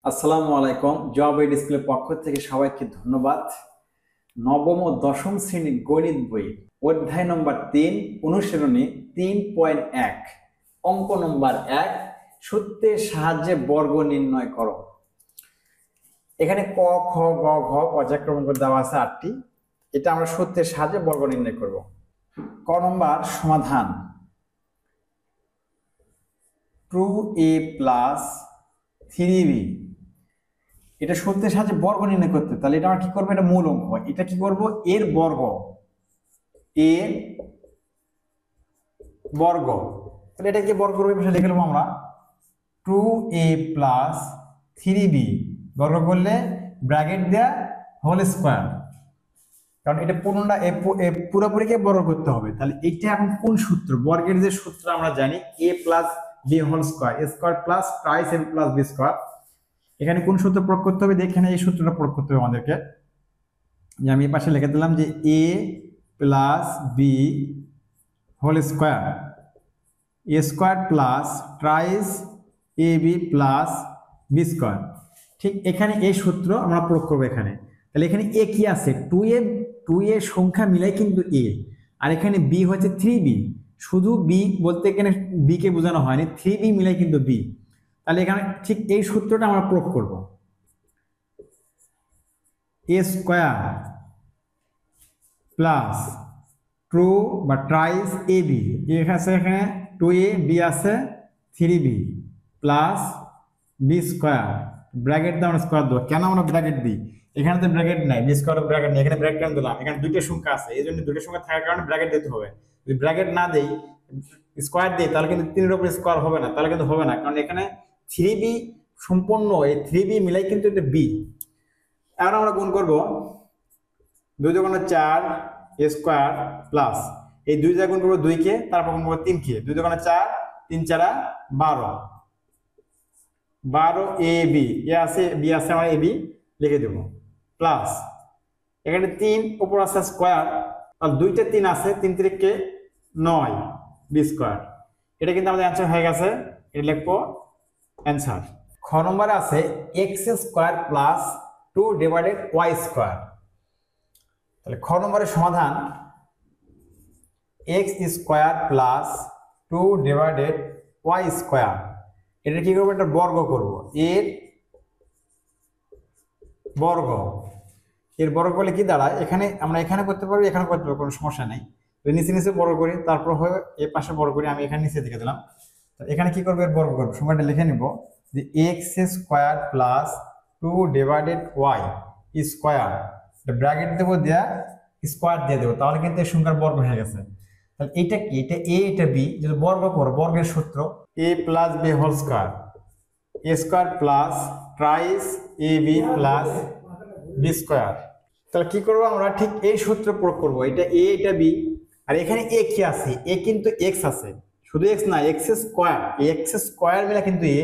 আসসালামু আলাইকুম। Job add স্কুলের পক্ষ থেকে সবাইকে ধন্যবাদ। নবম ও দশম শ্রেণীর গণিত বই অধ্যায় নম্বর ৩ অনুশীলনী ৩.১ অঙ্ক নম্বর ১ সূত্রের সাহায্যে বর্গ নির্ণয় করো। এখানে ক খ গ ঘ পর্যায়ক্রমাঙ্ক দেওয়া আছে ৮টি। এটা আমরা সূত্রের সাহায্যে বর্গ নির্ণয় করব। ক নম্বর সমাধান 2a প্লাস 3b। এটা সূত্রের সাহায্যে বর্গ নির্ণয় করতে, তাহলে এটা আমরা কি করবো, এটা মূল অঙ্ক, এটা কি করব, এর বর্গ, এর বর্গ। তাহলে এটা কি বর্গ করবো, লিখে নেবো আমরা 2a প্লাস 3b বর্গ করলে ব্র্যাকেট দেয়া হোল স্কোয়ার, কারণ এটা পুরোপুরিকে বর্গ করতে হবে। তাহলে এটা এখন কোন সূত্র, বর্গের যে সূত্র আমরা জানি a plus b whole square, a square plus thrice a plus b square. এখানে কোন সূত্র প্রয়োগ করতে হবে, এখানে এই সূত্রটা প্রয়োগ করতে হবে আমাদেরকে। যে আমি এই পাশে লিখে দিলাম যে a plus b whole square, a square plus thrice ab plus b square. ঠিক এখানে এই সূত্র আমরা প্রয়োগ করবো এখানে। তাহলে এখানে a কি আছে, 2a সংখ্যা মিলাই কিন্তু a, আর এখানে b হচ্ছে 3b। শুধু b বলতে এখানে b কে বোঝানো হয়নি, 3b মিলাই কিন্তু b। তাহলে এখানে ঠিক এই সূত্রটা আমরা প্রয়োগ করব, a স্কোয়ার প্লাস 2 বা ট্রাইস ab, এখানে 2a, b আছে 3b plus b square, bracket দিয়ে আমরা স্কোয়ার দেবো। কেন আমরা ব্র্যাকেট দিই, এখানে তো ব্র্যাকেট নাই, b স্কোয়ার ব্র্যাকেট নেই, এখানে ব্র্যাকেট কেন দিলাম, এখানে দুইটা সংখ্যা আছে, এই জন্য দুটো সংখ্যা থাকার কারণে ব্র্যাকেট দিতে হবে। যদি ব্র্যাকেট না দেই, স্কোয়ার দিই, তাহলে কিন্তু 3 এর উপরে স্কোয়ার হবে না, তাহলে কিন্তু হবে না, কারণ এখানে 3b সম্পূর্ণ, এই 3b মিলাই কিন্তু এটা b। এখন আমরা গুণ করব 2 × 4 a স্কোয়ার প্লাস এই 2 দিয়ে গুণ করবো 2 কে, তারপর গুণ করবো 3 কে, 2 × 4 3 × 12 12ab, এ আছে b আছে, আমরা ab লিখে দেব প্লাস এখানে 3 উপর আছে স্কোয়ার, আর 2টা 3 আছে, 3 × 3 = 9 b স্কোয়ার। এটা কিন্তু আমাদের অ্যান্সার হয়ে গেছে, এটা লিখবো অ্যান্সার। খ নম্বরে আছে x square plus 2 divided y square. তাহলে খ নম্বরের সমাধান x square plus 2 divided y square. এটা কি করবো, এটা বর্গ করব, এর বর্গ। এর বর্গ করলে কি দাঁড়ায়, এখানে আমরা এখানে করতে পারবো, এখানে করতে পারবো, কোনো সমস্যা নেই। তো নিচে নিচে বর্গ করি, তারপর হয়ে এই পাশে বর্গ করি, আমি এখানে নিচে দিকে দিলাম। তো এখানে কি করবো, এর বর্গ করবো, সময়টা লিখে নিব যে x square plus 2 divided y square, bracket দেবো, দেয়া স্কোয়ার দিয়ে দেবো, তাহলে কিন্তু এই সংখ্যার বর্গ হয়ে গেছে। তাহলে এটা কি, এটা a, এটা b, যদি বর্গ করো, বর্গের সূত্র a plus b whole square, a square plus thrice ab plus b square. তাহলে কি করবো আমরা, ঠিক এই সূত্র প্রয়োগ করবো, এটা a, এটা b, আর এখানে a কি আছে, a কিন্তু x আছে, শুধু x না, x স্কোয়ার, x স্কোয়ার মিলে কিন্তু a,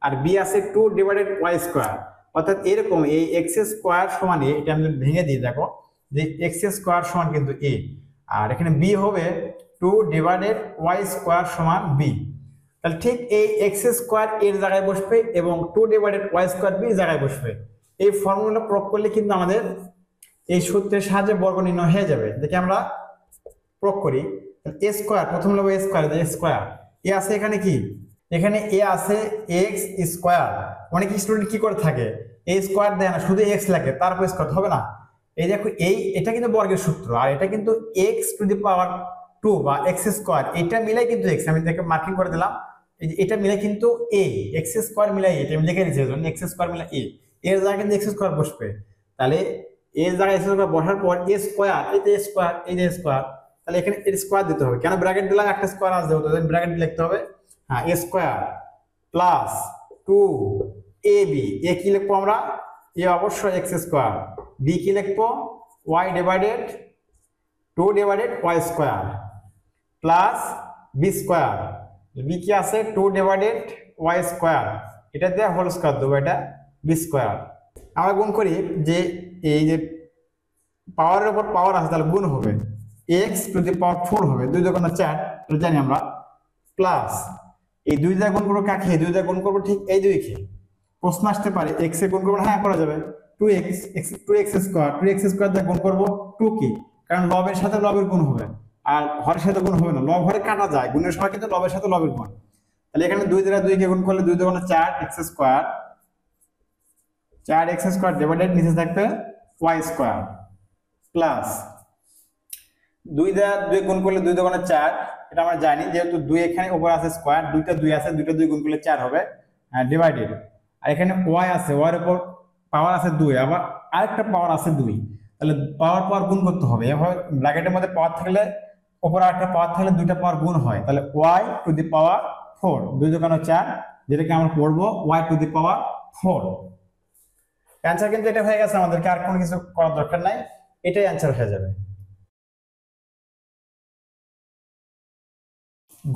আর b আছে 2 ডিভাইডেড y স্কোয়ার। অর্থাৎ এরকম এই x স্কোয়ার সমান a, এটা আমি ভেঙে দিই, দেখো যে x স্কোয়ার সমান কিন্তু a, আর এখানে b হবে 2 ডিভাইডেড y স্কোয়ার সমান b। তাহলে ঠিক এই x স্কোয়ার এর জায়গায় বসবে এবং 2 ডিভাইডেড y স্কোয়ার b জায়গায় বসবে। এই ফর্মুলা প্রয়োগ করলে কিন্তু আমাদের এই সূত্রের সাহায্যে বর্গ নির্ণয় হয়ে যাবে। দেখি আমরা প্রয়োগ করি, a স্কোয়ার, প্রথম নেব a স্কোয়ার, a স্কোয়ার, এ আছে এখানে কি, এখানে এ আছে x স্কোয়ার। অনেক স্টুডেন্ট কি করে থাকে, a স্কোয়ার দেয় না, শুধু x লেখে, তারপর স্কোয়ার হবে না। এই দেখো, এটা কিন্তু বর্গের সূত্র, আর এটা কিন্তু x টু দি পাওয়ার 2 বা x স্কোয়ার, এটা মিলাই কিন্তু x, আমি দেখে মার্কিং করে দিলাম, এই যে এটা মিলাই কিন্তু a, x স্কোয়ার মিলাই, এটা আমি লিখে দিয়েছি, x স্কোয়ার মিলাই a, এর জায়গায় কিন্তু x স্কোয়ার বসবে। তাহলে এর জায়গায় x স্কোয়ার বসার পর a স্কোয়ার, এই যে স্কোয়ার, এই যে স্কোয়ার, তাহলে এখানে এর স্কোয়ার দিতে হবে, কেন ব্র্যাকেট দিলাম, একটা স্কোয়ার আসবে, তো ব্র্যাকেট লিখতে হবে। হ্যাঁ, a square plus 2ab, a কি লিখবো আমরা, a অবশ্যই x স্কোয়ার, b কি লিখবো, y divided 2 divided y square plus b square, b কি আছে 2 ডিভাইডেড y স্কোয়ার, এটা দিয়ে হোল স্কোয়ার দেবো, এটা b স্কোয়ার। আমরা গুণ করি যে এই যে পাওয়ারের উপর পাওয়ার আছে, তাহলে গুণ হবে, x টু দি পাওয়ার 4 হবে, 2 × 4 জানি আমরা, প্লাস এই 2 দিয়ে গুণ করবো কাকে, 2 দিয়ে গুণ করবো ঠিক এই 2 কে, প্রশ্ন আসতে পারে এক্স এ গুণ করবো, হ্যাঁ করা যাবে, 2x স্কোয়ার, 2x স্কোয়ার দিয়ে গুণ করবো 2 কি, কারণ লবের সাথে লবের গুণ হবে, আর হরের সাথে গুণ হবে না, লব হরে কাটা যায়, গুণের সময় কিন্তু লবের সাথে লবের গুণ। তাহলে এখানে 2 দ্বারা 2 কে গুণ করলে 2 দুগুণে 4x square, 4x square divided নিচে থাকবে y স্কোয়ার প্লাস 2 দ্বারা 2 গুণ করলে 2 দুগুণে 4, এটা আমরা জানি, যেহেতু 2 এখানে উপরে আছে স্কোয়ার, দুইটা 2 আছে, দুইটা 2 গুণ করলে 4 হবে, ডিভাইডেড, আর এখানে y আছে, y এর উপর পাওয়ার আছে 2, আবার আরেকটা পাওয়ার আছে 2, তাহলে পাওয়ার পাওয়ার গুণ করতে হবে, এভাবে ব্র্যাকেটের মধ্যে পাওয়ার থাকলে উপরে আরেকটা পাওয়ার থাকলে দুইটা পাওয়ার গুণ হয়, তাহলে y টু দি পাওয়ার 4, 2 দুগুণে 4, যেটাকে আমরা পড়বো y to the power 4। Answer কিন্তু এটা হয়ে গেছে, আমাদেরকে আর কোনো কিছু করার দরকার নাই, এটাই অ্যান্সার হয়ে যাবে।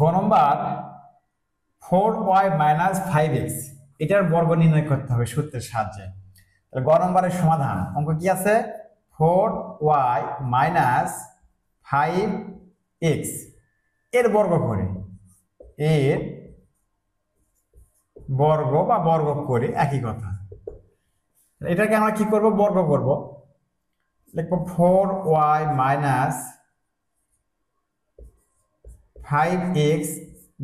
গ নম্বর 4y মাইনাস 5x, এটার বর্গ নির্ণয় করতে হবে সূত্রের সাহায্যে। তাহলে গ নম্বরের সমাধান অঙ্ক কি আছে, 4y মাইনাস 5x এর বর্গ করে, এর বর্গ বা বর্গ করে একই কথা, এটাকে আমরা কি করব, বর্গ করব, লিখবো 4y মাইনাস 5x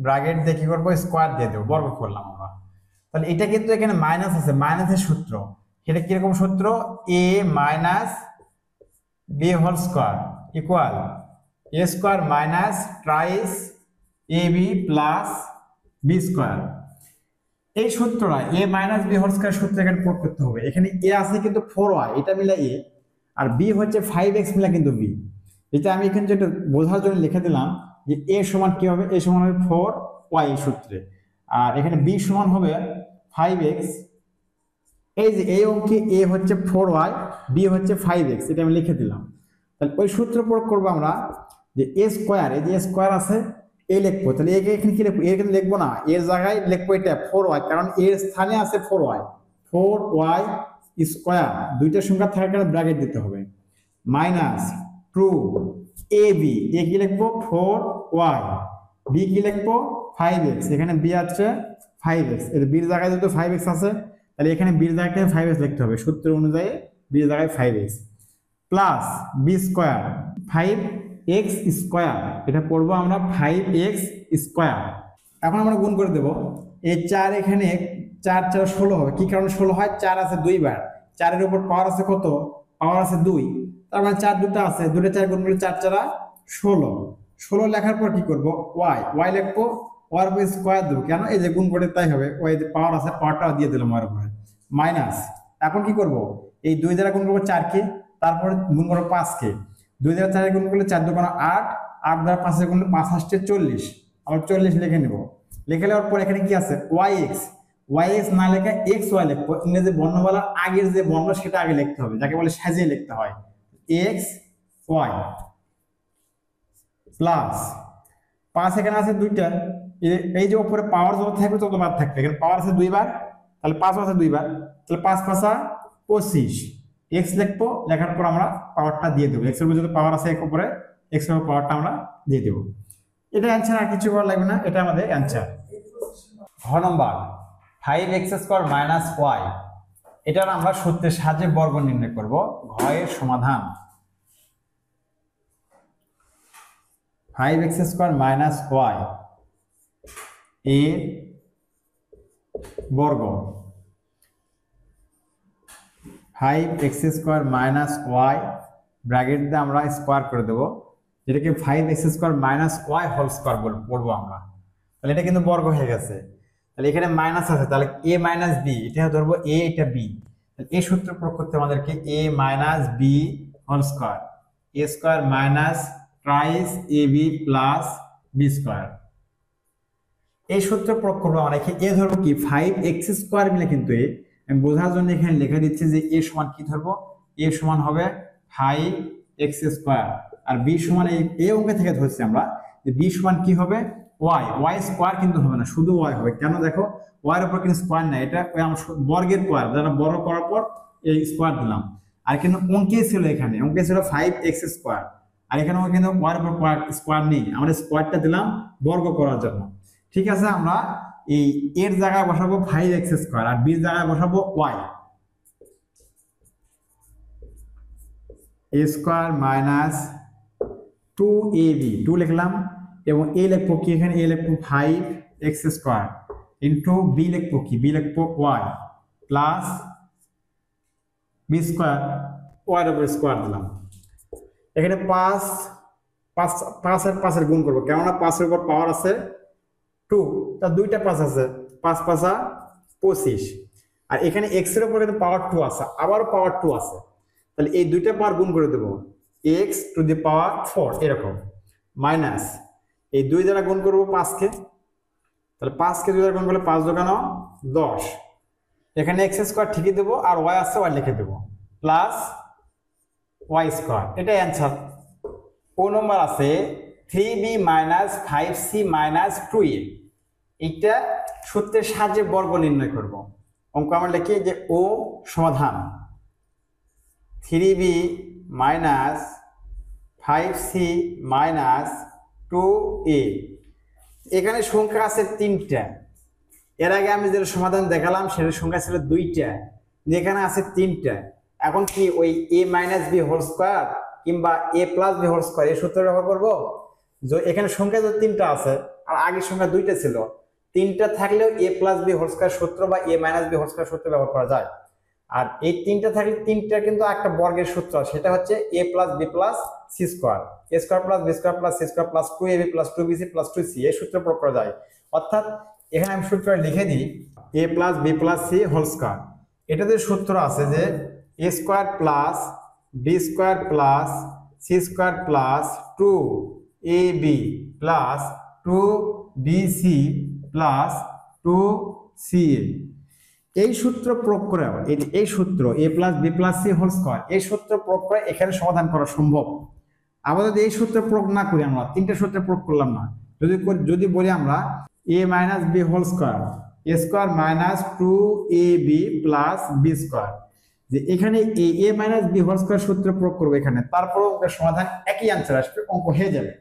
ব্র্যাকেট দিয়ে কি করবো, স্কোয়ার দিয়ে দেবো, বর্গ করলাম আমরা। তাহলে এটা কিন্তু এখানে মাইনাস আছে, মাইনাসের সূত্র, এটা কিরকম সূত্র, a minus b whole square equal a square minus thrice ab plus b square. এই সূত্রটা a minus b whole square সূত্র এখানে প্রয়োগ করতে হবে। এখানে a আছে কিন্তু 4y, এটা মিলে a, আর b হচ্ছে 5x মিলে কিন্তু b। এটা আমি এখানে যেটা বোঝার জন্য লিখে দিলাম যে a সমান কি হবে, a সমান হবে 4y সূত্রে, আর এখানে b সমান হবে 5x। এই যে এই অঙ্কে a হচ্ছে 4y, b হচ্ছে 5x, এটা আমি লিখে দিলাম। তাহলে ওই সূত্র প্রয়োগ করবো আমরা, যে a স্কোয়ার, এই যে স্কোয়ার আছে এ লিখবো, তাহলে এখানে কি লিখবো, এখানে লিখবো না, এর জায়গায় লিখবো এটা 4y, কারণ এর স্থানে আছে 4y, 4y স্কোয়ার, দুইটা সংখ্যা থাকার কারণে ব্র্যাকেট দিতে হবে, মাইনাস 2ab, এ কি লিখবো 4y, b কি লিখবো 5x, এখানে b আছে 5x, এর b এর জায়গায় যেহেতু 5x আছে, তাহলে এখানে b এর জায়গায় 5x লিখতে হবে, সূত্র অনুযায়ী b এর জায়গায় 5x plus b square 5x square, এটা পড়বো আমরা 5x স্কোয়ার। এখন আমরা গুণ করে দেব, এই 4 এখানে 4 4 16 হবে, কি কারণে 16 হয়, 4 আছে 2 বার, 4 এর উপর পাওয়ার আছে কত, পাওয়ার আছে 2, তার মানে 4 দুটো আছে, 2 4 গুণ করলে 4 4 16, 16 লেখার পর কি করব, y লিখবো, ওর উপর স্কোয়ার দেবো, কেন, এই যে গুণ করে তাই হবে, ওই যে পাওয়ার আছে পাওয়ারটা দিয়ে দিলাম ওর উপরে, মাইনাস, এখন কি করব, এই 2 দ্বারা গুণ করবো 4 কে, তারপর গুণ করবো 5 কে, 2 দ্বারা 4 গুণ করলে 4 2 8, 8 দ্বারা 5 গুণ করলে 5 8 40, আমরা 40 লিখে নেব। লিখে নেওয়ার পর এখানে কি আছে yx না লেখা xy লিখবো, ইংরেজি বর্ণমালার আগের যে বর্ণ সেটা আগে লিখতে হবে, যাকে বলে সাজিয়ে লিখতে হয়, x y প্লাস 5 এখানে আছে 2টা, এই যে উপরে পাওয়ার যত থাকবে তত বার থাকবে, এখানে পাওয়ার আছে 2 বার, তাহলে 5 আছে 2 বার, তাহলে 5 5 25, x লিখবো, লেখার পর আমরা পাওয়ারটা দিয়ে দেবো, x এর উপর যত পাওয়ার আছে উপরে x এর পাওয়ারটা আমরা দিয়ে দেবো। এটা অ্যান্সার, আর কিছু করা লাগবে না, এটা আমাদের অ্যান্সার। ঘ নম্বর 5x স্কোয়ার মাইনাস y, এটার আমরা সূত্রের সাহায্যে বর্গ নির্ণয় করব। ঘ এর সমাধান 5x স্কোয়ার মাইনাস y এর বর্গ, 5x square minus y bracket দিয়ে আমরা স্কোয়ার করে দেবো, যেটাকে 5x square minus y whole square পড়বো আমরা। তাহলে এটা কিন্তু বর্গ হয়ে গেছে, তাহলে এখানে মাইনাস আছে, তাহলে a মাইনাস b, এটা ধরবো a, এটা b, এই সূত্র প্রয়োগ করতে আমাদেরকে a minus b whole square, a square minus thrice ab plus b square, এই সূত্র প্রয়োগ করবো আমরা। এখানে a ধরবো কি 5x স্কোয়ার মিলে, কিন্তু আমি বোঝার জন্য এখানে লিখে দিচ্ছি যে a সমান কি ধরবো, a সমান হবে 5x স্কোয়ার, আর b সমান এই অঙ্ক থেকে ধরছি আমরা যে b সমান কি হবে, y স্কোয়ার কিন্তু হবে না, শুধু y হবে, কেন দেখো y এর উপর কিন্তু স্কোয়ার নাই, এটা বর্গের স্কোয়ার, যারা বড় করার পর এই স্কোয়ার দিলাম, আর কিন্তু অঙ্কে ছিল, এখানে অঙ্কে ছিল 5x স্কোয়ার, আর এখানে কিন্তু y এর উপর স্কোয়ার নেই, আমরা স্কোয়ারটা দিলাম বর্গ করার জন্য। ঠিক আছে, আমরা এই এর জায়গায় বসাবো 5x স্কয়ার আর বি এর জায়গায় বসাবো y a square minus 2ab 2 লিখলাম এবং a লিখবো কি এখানে a লিখবো 5x স্কয়ার ইনটু b লিখবো কি b লিখবো y plus b square y এর উপর স্কয়ার দিলাম। এখানে 5 আর 5 এর গুণ করব, কেননা 5 এর উপর পাওয়ার আছে 2, তার দুইটা 5 আছে, 5 5 25, আর এখানে x এর উপর কিন্তু পাওয়ার 2 আছে, আবারও পাওয়ার 2 আছে, তাহলে এই দুইটা পাওয়ার গুণ করে দেব x টু দি পাওয়ার 4 এরকম, মাইনাস এই 2 দ্বারা গুণ করব 5 কে, তাহলে 5 কে 2 দ্বারা গুণ করলে 5 দোকানো 10, এখানে x স্কয়ার ঠিকই দেব আর y আছে y লিখে দেব প্লাস y স্কয়ার। এটা অ্যানসার। ও নম্বর আছে 3b minus 5c minus 2a, এইটা সূত্রের সাহায্যে বর্গ নির্ণয় করব। অঙ্ক আমরা লিখি যে ও সমাধান 3b minus 5c minus 2a, এখানে সংখ্যা আছে 3টা, এর আগে আমি যেটা সমাধান দেখালাম সেটার সংখ্যা ছিল 2টা, এখানে আছে 3টা। এখন কি ওই a minus b whole square কিংবা a plus b whole square এই সূত্র ব্যবহার করব? যে এখানে সংখ্যা তো 3টা আছে আর আগের সংখ্যা 2টা ছিল, 3টা থাকলেও a plus b whole square সূত্র বা a minus b whole square সূত্র ব্যবহার করা যায়। আর এই 3টা থাকলে 3টা কিন্তু একটা বর্গের সূত্র, সেটা হচ্ছে a plus b plus c square, a square plus b square plus c square plus 2ab plus 2bc plus 2c, এই সূত্র প্রয়োগ করা যায়। অর্থাৎ এখানে আমি সূত্রটা লিখে দিই a plus b plus c whole square, এটাতে সূত্র আছে যে a square plus b square plus c square plus 2ab plus 2bc plus 2ca, এই সূত্র প্রয়োগ করে এই সূত্র a plus b plus c whole square, এই সূত্র প্রয়োগ করে এখানে সমাধান করা সম্ভব। আবার যদি এই সূত্র প্রয়োগ না করি, আমরা 3টে সূত্র প্রয়োগ করলাম না, যদি বলি আমরা a minus b whole square a square minus 2ab plus b square, যে এখানে a minus b whole square সূত্র প্রয়োগ করব এখানে, তারপর অঙ্কের সমাধান একই आंसर আসবে, অঙ্ক হয়ে যাবে।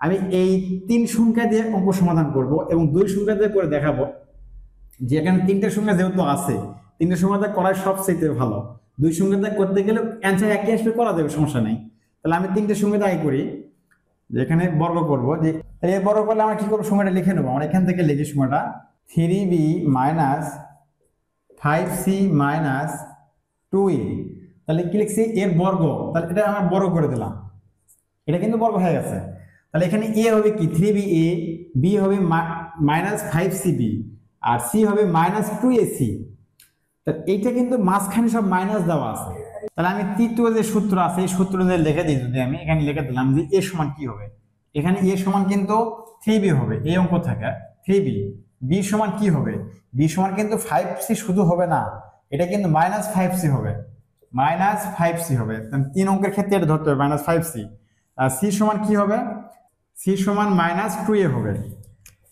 আমি এই 3 সংখ্যা দিয়ে অঙ্ক সমাধান করব এবং 2 সংখ্যা দিয়ে করে দেখাবো, যে এখানে 3টে সংখ্যা যেহেতু আছে 3টে সংখ্যা করাই সবচেয়ে ভালো, 2 সংখ্যা দিয়ে করতে গেলে आंसर একই আসবে, করা যাবে, সমস্যা নাই। তাহলে আমি 3টে সংখ্যা দিয়ে করি, যে এখানে বর্গ করব, যে এই বর্গ করলে আমরা কি করব, সংখ্যাটা লিখে নেব। আমরা এখান থেকে লিখি সংখ্যাটা 3b minus 5c minus 2a, তাহলে কি লিখছি এর বর্গ, তাহলে এটা আমরা বর্গ করে দিলাম, এটা কিন্তু বর্গ হয়ে গেছে। তাহলে এখানে a হবে কি 3ba, b হবে মাইনাস 5cb আর c হবে মাইনাস 2ac, তাহলে এইটা কিন্তু মাঝখানে সব মাইনাস দেওয়া আছে। তাহলে আমি তৃতীয় যে সূত্র আছে এই সূত্র দিয়ে লিখে দিই, যদি আমি এখানে লিখে দিলাম যে a সমান কি হবে, এখানে a সমান কিন্তু 3b হবে, এই অঙ্ক থেকে 3b, b সমান কি হবে, b সমান কিন্তু 5c শুধু হবে না, এটা কিন্তু মাইনাস 5c হবে, মাইনাস 5c হবে, 3 অঙ্কের ক্ষেত্রে এটা ধরতে হবে মাইনাস 5c। আর c সমান কি হবে, c সমান মাইনাস 2a হবে।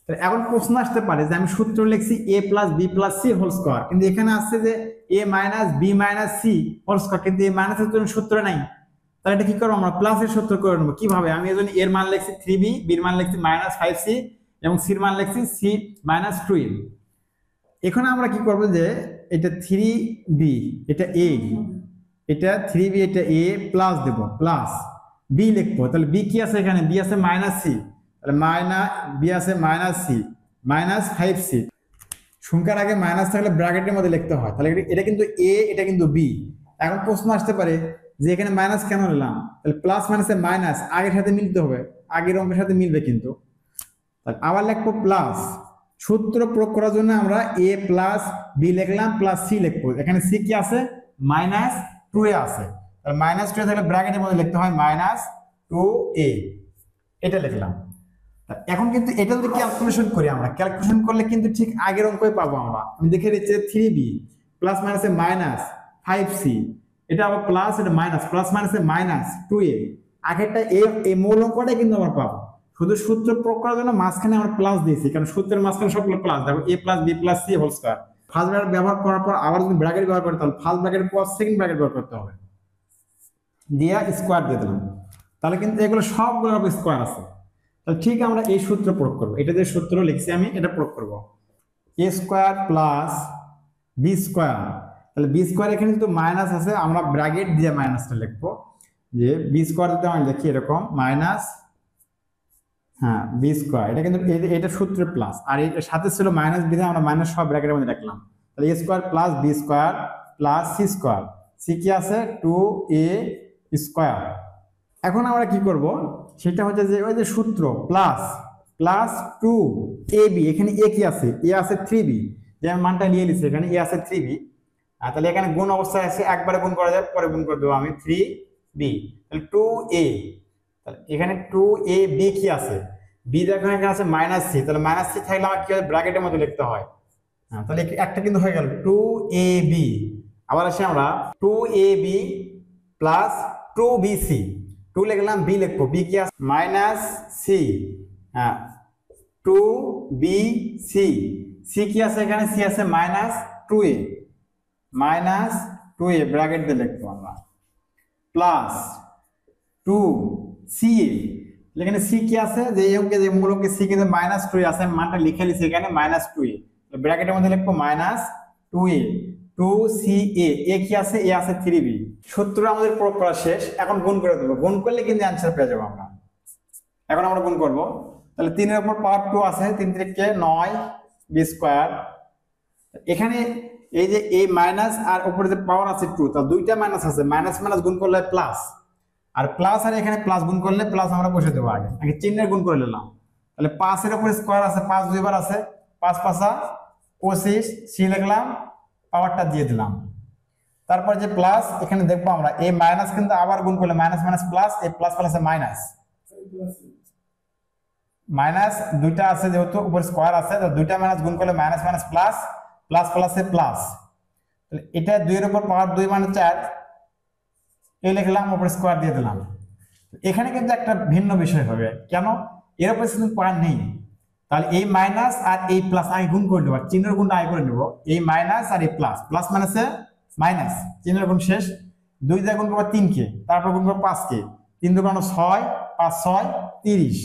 তাহলে এখন প্রশ্ন আসতে পারে যে আমি সূত্র লিখছি a plus b plus c whole square, কিন্তু এখানে আসছে যে a minus b minus c whole square, কিন্তু এই মাইনাসের জন্য সূত্র নাই, তাহলে এটা কি করব, আমরা প্লাসের সূত্র করে নেব। কিভাবে, আমি এজন্য এর মান লিখছি 3b, b এর মান লিখছি মাইনাস 5c এবং c এর মান লিখছি c মাইনাস 2a। এখন আমরা কি করব, যে এটা 3b এটা a, এটা 3b এটা a প্লাস দেব, প্লাস b লিখবো, তাহলে b কি আছে এখানে, b আছে মাইনাস c, তাহলে b আছে মাইনাস c মাইনাস 5c, সংখ্যার আগে মাইনাস থাকলে ব্র্যাকেটের মধ্যে লিখতে হয়, তাহলে এটা কিন্তু a এটা কিন্তু b। এখন প্রশ্ন আসতে পারে যে এখানে মাইনাস কেন নিলাম, তাহলে প্লাস মাইনাসে মাইনাস আগের সাথে মিলতে হবে, আগের অঙ্কের সাথে মিলবে, কিন্তু আবার লিখবো প্লাস, সূত্র প্রয়োগ করার জন্য আমরা a প্লাস b লিখলাম প্লাস c লিখবো, এখানে c কি আছে মাইনাস 2a আছে, তাহলে মাইনাস 2a থাকলে ব্র্যাকেটের মধ্যে লিখতে হয় মাইনাস 2a, এটা লিখলাম। এখন কিন্তু এটা যদি ক্যালকুলেশন করি, আমরা ক্যালকুলেশন করলে কিন্তু ঠিক আগের অঙ্কই পাবো আমরা। আমি দেখে দিচ্ছি 3b প্লাস মাইনাসে মাইনাস 5c, এটা আবার প্লাস, এটা মাইনাস, প্লাস মাইনাসে মাইনাস 2a, আগেরটা এই মূল অঙ্কটাই কিন্তু আমরা পাবো, শুধু সূত্র প্রয়োগ করার জন্য মাঝখানে আমরা প্লাস দিয়েছি, কারণ সূত্রের মাঝখানে সবগুলো প্লাস। দেখো a plus b plus c whole square, first bracket ব্যবহার করার পর আবার যদি ব্র্যাকেট ব্যবহার করি, তাহলে ফার্স্ট ব্র্যাকেটের পর সেকেন্ড ব্র্যাকেট ব্যবহার করতে হবে, দিয়ে স্কয়ার দিয়ে দিলাম, তাহলে কিন্তু এগুলো সবগুলো স্কয়ার আছে। তাহলে ঠিক আমরা এই সূত্র প্রয়োগ করবো, এটা যে সূত্র লিখছি আমি এটা প্রয়োগ করবো, এ স্কোয়ার প্লাস বি স্কোয়ার। তাহলে বি স্কোয়ার এখানে কিন্তু মাইনাস আছে, আমরা ব্র্যাকেট দিয়ে মাইনাসটা লিখবো, যে বি স্কোয়ার যদি আমি লিখি এরকম মাইনাস, হ্যাঁ বি স্কোয়ার, এটা কিন্তু এটা সূত্রের প্লাস, আর এর সাথে ছিল মাইনাস, বিধে আমরা মাইনাস সব ব্র্যাকেটের মধ্যে রাখলাম। তাহলে A square plus B square plus C square, C কি আছে 2a স্কোয়ার। এখন আমরা কি করব, সেটা হচ্ছে যে ওই যে সূত্র প্লাস প্লাস 2ab, এখানে এ কি আছে, এ আছে 3b, যে আমি মানটা নিয়ে নিচ্ছি এখানে এ আছে 3b, আর তাহলে এখানে গুণ অবস্থায় আছে, একবারে গুণ করা যায়, পরে গুণ করে দেবো আমি 3b, তাহলে 2a, তাহলে এখানে 2ab কি আছে, বি দেখো এখানে আছে মাইনাস সি, তাহলে মাইনাস সি থাকলে আমার কি হয় ব্র্যাকেটের মধ্যে লিখতে হয়, হ্যাঁ তাহলে একটা কিন্তু হয়ে গেল 2ab। আবার আসি আমরা 2ab প্লাস 2bc, 2 লিখলাম, বি লিখবো, বি কি আছে মাইনাস সি, হ্যাঁ 2bc, সি কি আছে এখানে, সি আছে minus 2a, minus 2a bracket দিয়ে লিখবো আমরা, প্লাস 2ca, এখানে সি কি আছে, যে অঙ্কে যে মূলকে সি কিন্তু মাইনাস 2a আছে, আমি মানটা লিখে নিছি এখানে মাইনাস 2a, ব্র্যাকেটের মধ্যে লিখবো মাইনাস 2a, 2ca, এ কি আছে, এ আছে 3b। সূত্র আমাদের প্রয়োগ করা শেষ, এখন গুণ করে দেবো, গুণ করলে কিন্তু অ্যান্সার পেয়ে যাবো আমরা। এখন আমরা গুণ করব, তাহলে 3 এর উপর পাওয়ার 2 আছে, 3 3 9 বি স্কোয়ার, এখানে এই যে এই মাইনাস আর উপরে যে পাওয়ার আছে 2, তা দুইটা মাইনাস আছে, মাইনাস মাইনাস গুণ করলে প্লাস, আর প্লাস আর এখানে প্লাস গুণ করলে প্লাস আমরা বসে দেবো, আগে আগে চিহ্নের গুণ করে নিলাম। তাহলে 5 এর উপরে স্কোয়ার আছে, 5 দুইবার আছে, 5 5 25, সি লিখলাম, পাওয়ারটা দিয়ে দিলাম, তারপর যে প্লাস, এখানে দেখবো আমরা এই মাইনাস কিন্তু আবার গুণ করলে মাইনাস মাইনাস প্লাস, এই প্লাস প্লাসে মাইনাস, মাইনাস দুইটা আছে যেহেতু উপরে স্কোয়ার আছে, তো দুইটা মাইনাস গুণ করলে মাইনাস মাইনাস প্লাস, প্লাস প্লাসে প্লাস, তাহলে এটা 2 এর উপর পাওয়ার 2 মানে 4, এই লিখলাম, উপরে স্কোয়ার দিয়ে দিলাম। এখানে কিন্তু একটা ভিন্ন বিষয় হবে, কেন, এর উপরে কিন্তু পয়েন্ট নেই, তাহলে এই মাইনাস আর এই প্লাস আগে গুণ করে নেবো, চিহ্নের গুণটা আগে করে নেবো, এই মাইনাস আর এই প্লাস, প্লাস মাইনাসে মাইনাস, চিহ্নের গুণ শেষ, 2 দিয়ে গুণ করবো 3 কে, তারপর গুণ করবো 5 কে, 3 2 6, 5 6 30,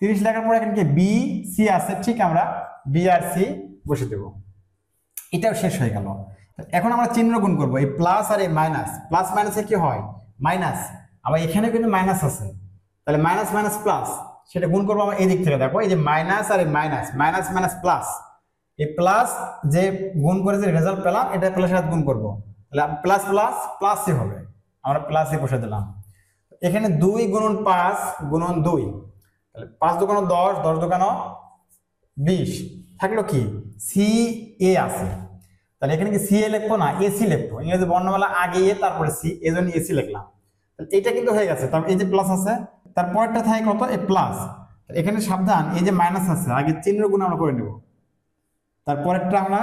30 লেখার পরে এখানে কি বি সি আছে, ঠিক আমরা বি আর সি বসে দেবো, এটাও শেষ হয়ে গেল। এখন আমরা চিহ্ন গুণ করবো, এই প্লাস আর এই মাইনাস, প্লাস মাইনাসে কি হয় মাইনাস, আবার এখানে কিন্তু মাইনাস আছে, তাহলে মাইনাস মাইনাস প্লাস, সেটা গুণ করবো আমরা এই দিক থেকে, দেখো এই যে মাইনাস আর এই মাইনাস, মাইনাস মাইনাস প্লাস, এই প্লাস যে গুণ করে যে রেজাল্ট পেলাম, এটা প্লাসের সাথে গুণ করবো, তাহলে প্লাস প্লাস প্লাসই হবে, আমরা প্লাসই বসে দিলাম। এখানে 2 গুণন 5 গুণন 2, তাহলে 5 2 10, 10 2 20, থাকলো কি সি এ আছে, তাহলে এখানে কি সি এ লিখবো না এসি লিখবো, ইংরেজি বর্ণমালা আগে এ তারপরে সি, এই জন্য এসি লিখলাম, তাহলে এটা কিন্তু হয়ে গেছে। তারপর এই যে প্লাস আছে, তারপরটা থাকে কত এই প্লাস, এখানে সাবধান এই যে মাইনাস আছে, আগে চিহ্ন গুণ আমরা করে নেব, তারপরেরটা আমরা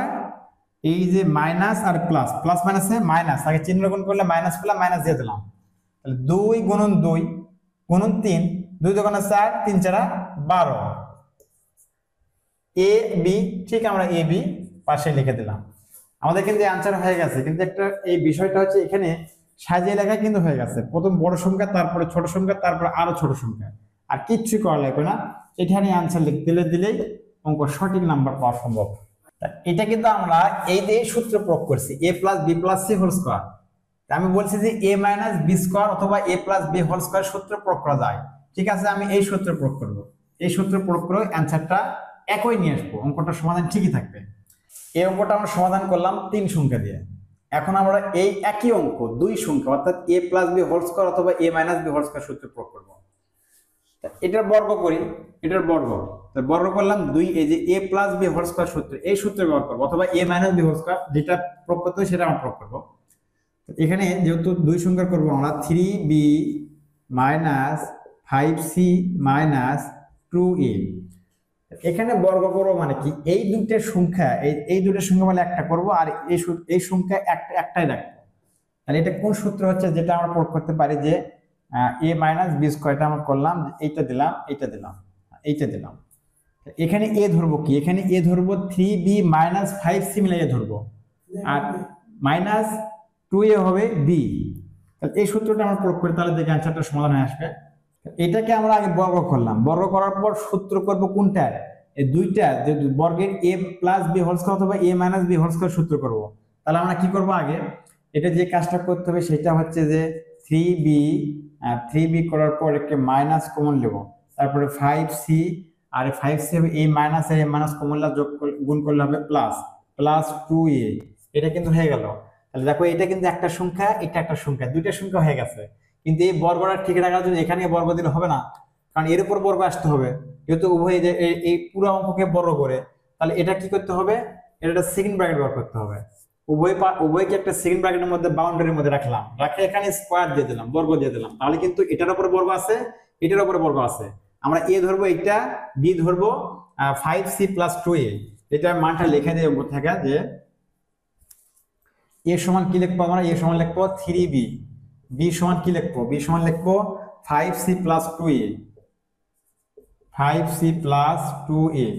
এই যে মাইনাস আর প্লাস, প্লাস মাইনাসে মাইনাস, আগে চিহ্ন গুণ করলে মাইনাস পেলাম, মাইনাস দিয়ে দিলাম, তাহলে 2 গুণন 2 গুণন 3, 2 2 4, 3 4 12, এ বি, ঠিক আমরা এ বি পাশে লিখে দিলাম, আমাদের কিন্তু অ্যান্সার হয়ে গেছে। কিন্তু একটা এই বিষয়টা হচ্ছে এখানে সাজিয়ে লেখা কিন্তু হয়ে গেছে, প্রথম বড় সংখ্যা, তারপরে ছোট সংখ্যা, তারপরে আরো ছোট সংখ্যা, আর কিচ্ছু করা লাগবে না, এখানে অ্যান্সার দিলেই অঙ্ক সঠিক নাম্বার পাওয়া সম্ভব। এটা কিন্তু আমরা এই যে সূত্র প্রয়োগ করছি, a plus b plus c whole square, আমি বলছি যে a মাইনাস বি স্কোয়ার অথবা a plus b whole square সূত্র প্রয়োগ করা যায়, ঠিক আছে, আমি এই সূত্র প্রয়োগ করব, এই সূত্র প্রয়োগ করে অ্যান্সারটা একই নিয়ে আসবো, অঙ্কটার সমাধান ঠিকই থাকবে। এই অঙ্কটা আমরা সমাধান করলাম 3 সংখ্যা দিয়ে, এখন আমরা এই একই অঙ্ক 2 সংখ্যা অর্থাৎ a plus b whole square অথবা a minus b whole square সূত্র প্রয়োগ করব। এটার বর্গ করি, এটার বর্গ, বর্গ করলাম 2, এই যে a plus b whole square সূত্র, এই সূত্রে ব্যবহার করবো, অথবা a minus b whole square যেটা প্রয়োগ করতে হয় সেটা আমরা প্রয়োগ করবো। এখানে যেহেতু 2 সংখ্যা করবো আমরা 3b minus 5c minus 2a, এখানে বর্গ করবো মানে কি এই দুইটার সংখ্যা, এই দুইটার সংখ্যা বলে একটা করব, আর এই সংখ্যা একটাই রাখবো, তাহলে এটা কোন সূত্র হচ্ছে যেটা আমরা প্রয়োগ করতে পারি, যে a মাইনাস বি স্কোয়ারটা আমরা করলাম, এইটা দিলাম, এইটা দিলাম, এইটা দিলাম, এখানে a ধরবো কি, এখানে a ধরবো 3b মাইনাস 5c মিলিয়ে ধরবো, আর মাইনাস 2a হবে b, তাহলে এই সূত্রটা আমরা প্রয়োগ করি, তাহলে দেখে অ্যান্সারটা সমাধান হয়ে আসবে। এটাকে আমরা আগে বর্গ করলাম, বর্গ করার পর সূত্র করব কোনটা, এই দুইটা যে বর্গের a plus b whole square অথবা a minus b whole square সূত্র করব। তাহলে আমরা কি করব, আগে এটা যে কাজটা করতে হবে সেটা হচ্ছে যে 3b করার পর একটা মাইনাস কমন নেব, তারপরে 5c, আর 5c হবে a minus A minus common যোগ গুণ করলে হবে প্লাস, প্লাস 2a। এটা কিন্তু হয়ে গেল। তাহলে দেখো এটা কিন্তু একটা সংখ্যা, এটা একটা সংখ্যা, দুইটা সংখ্যা হয়ে গেছে। কিন্তু এই বর্গটা ঠিক রাখার জন্য এখানে বর্গ দিলে হবে না, কারণ এর উপর বর্গ আসতে হবে, যেহেতু উভয় যে এই পুরো অঙ্ককে বর্গ করে। তাহলে এটা কি করতে হবে, এটা সেকেন্ড ব্র্যাকেট ব্যবহার করতে হবে। উভয়কে একটা সেকেন্ড ব্র্যাকেটের মধ্যে বাউন্ডারির মধ্যে রাখলাম, রাখে এখানে স্কয়ার দিয়ে দিলাম, বর্গ দিয়ে দিলাম। তাহলে কিন্তু এটার উপরে বর্গ আছে, এটার উপরে বর্গ আছে। আমরা এ ধরবো, এটা বি ধরবো 5c প্লাস 2a। এটা মানটা লিখে দিয়ে থাকা যে এ সমান কি লিখবো, আমরা এ সমান লিখবো 3b, বি সমান কি লিখবো, বি সমান লিখবো 5c plus 2a, 5c plus 2a।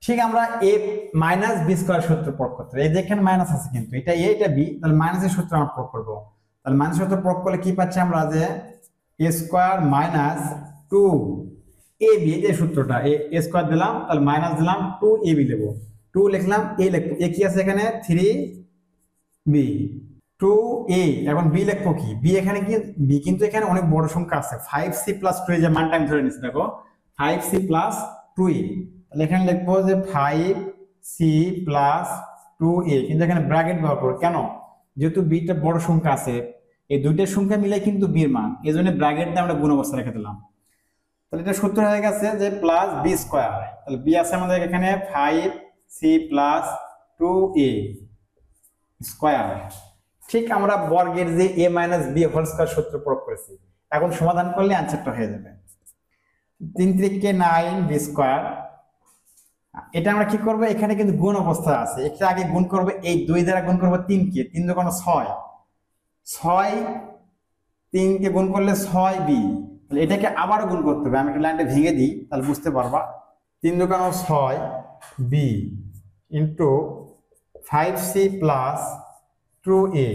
ঠিক আমরা a মাইনাস বি স্কয়ার সূত্র প্রয়োগ করতে হবে। এই দেখেন মাইনাস আছে, কিন্তু এটা a এটা b, তাহলে মাইনাসের সূত্র আমরা প্রয়োগ করব। তাহলে মাইনাস সূত্র প্রয়োগ করলে কি পাচ্ছি আমরা, যে a স্কয়ার মাইনাস 2ab, এই সূত্রটা a স্কয়ার দিলাম, তাহলে মাইনাস দিলাম 2ab দেব, 2 লিখলাম, a লিখবো, a কি আছে এখানে 3b, 2a। এখন b লিখবো কি, b এখানে কি, b কিন্তু এখানে অনেক বড় সংখ্যা আছে, 5c প্লাস 2a যে মানটা আমি ধরে নিচ্ছি, দেখো 5c প্লাস 2a। তাহলে এখানে লিখবো যে 5c প্লাস 2a, কিন্তু এখানে ব্র্যাকেট ব্যবহার করবো কেন, যেহেতু b টা বড় সংখ্যা আছে, এই দুইটা সংখ্যা মিলে কিন্তু b এর মান, এই জন্য ব্র্যাকেট দিয়ে আমরা গুণ অবস্থা রেখে দিলাম। তাহলে এটা সূত্র হয়ে গেছে যে প্লাস b স্কয়ার, তাহলে b আছে আমাদের এখানে 5c প্লাস 2a স্কয়ার। ঠিক আমরা বর্গের যে a minus b whole square সূত্র প্রয়োগ করেছি, এখন সমাধান করলে আনসারটা হয়ে যাবে 3 3 9 বি স্কয়ার। এটা আমরা কি করব, এখানে কিন্তু গুণ অবস্থা আছে, এটা আগে গুণ করব, এই 2 দ্বারা গুণ করব 3 কে, 3 দুগুণ 6, 6 3 কে গুণ করলে 6b। তাহলে এটাকে আবার গুণ করতে হবে, আমি একটা লাইনটা ভেঙে দিই তাহলে বুঝতে পারবা। 3 দুগুণ 6b into 5c plus 2a।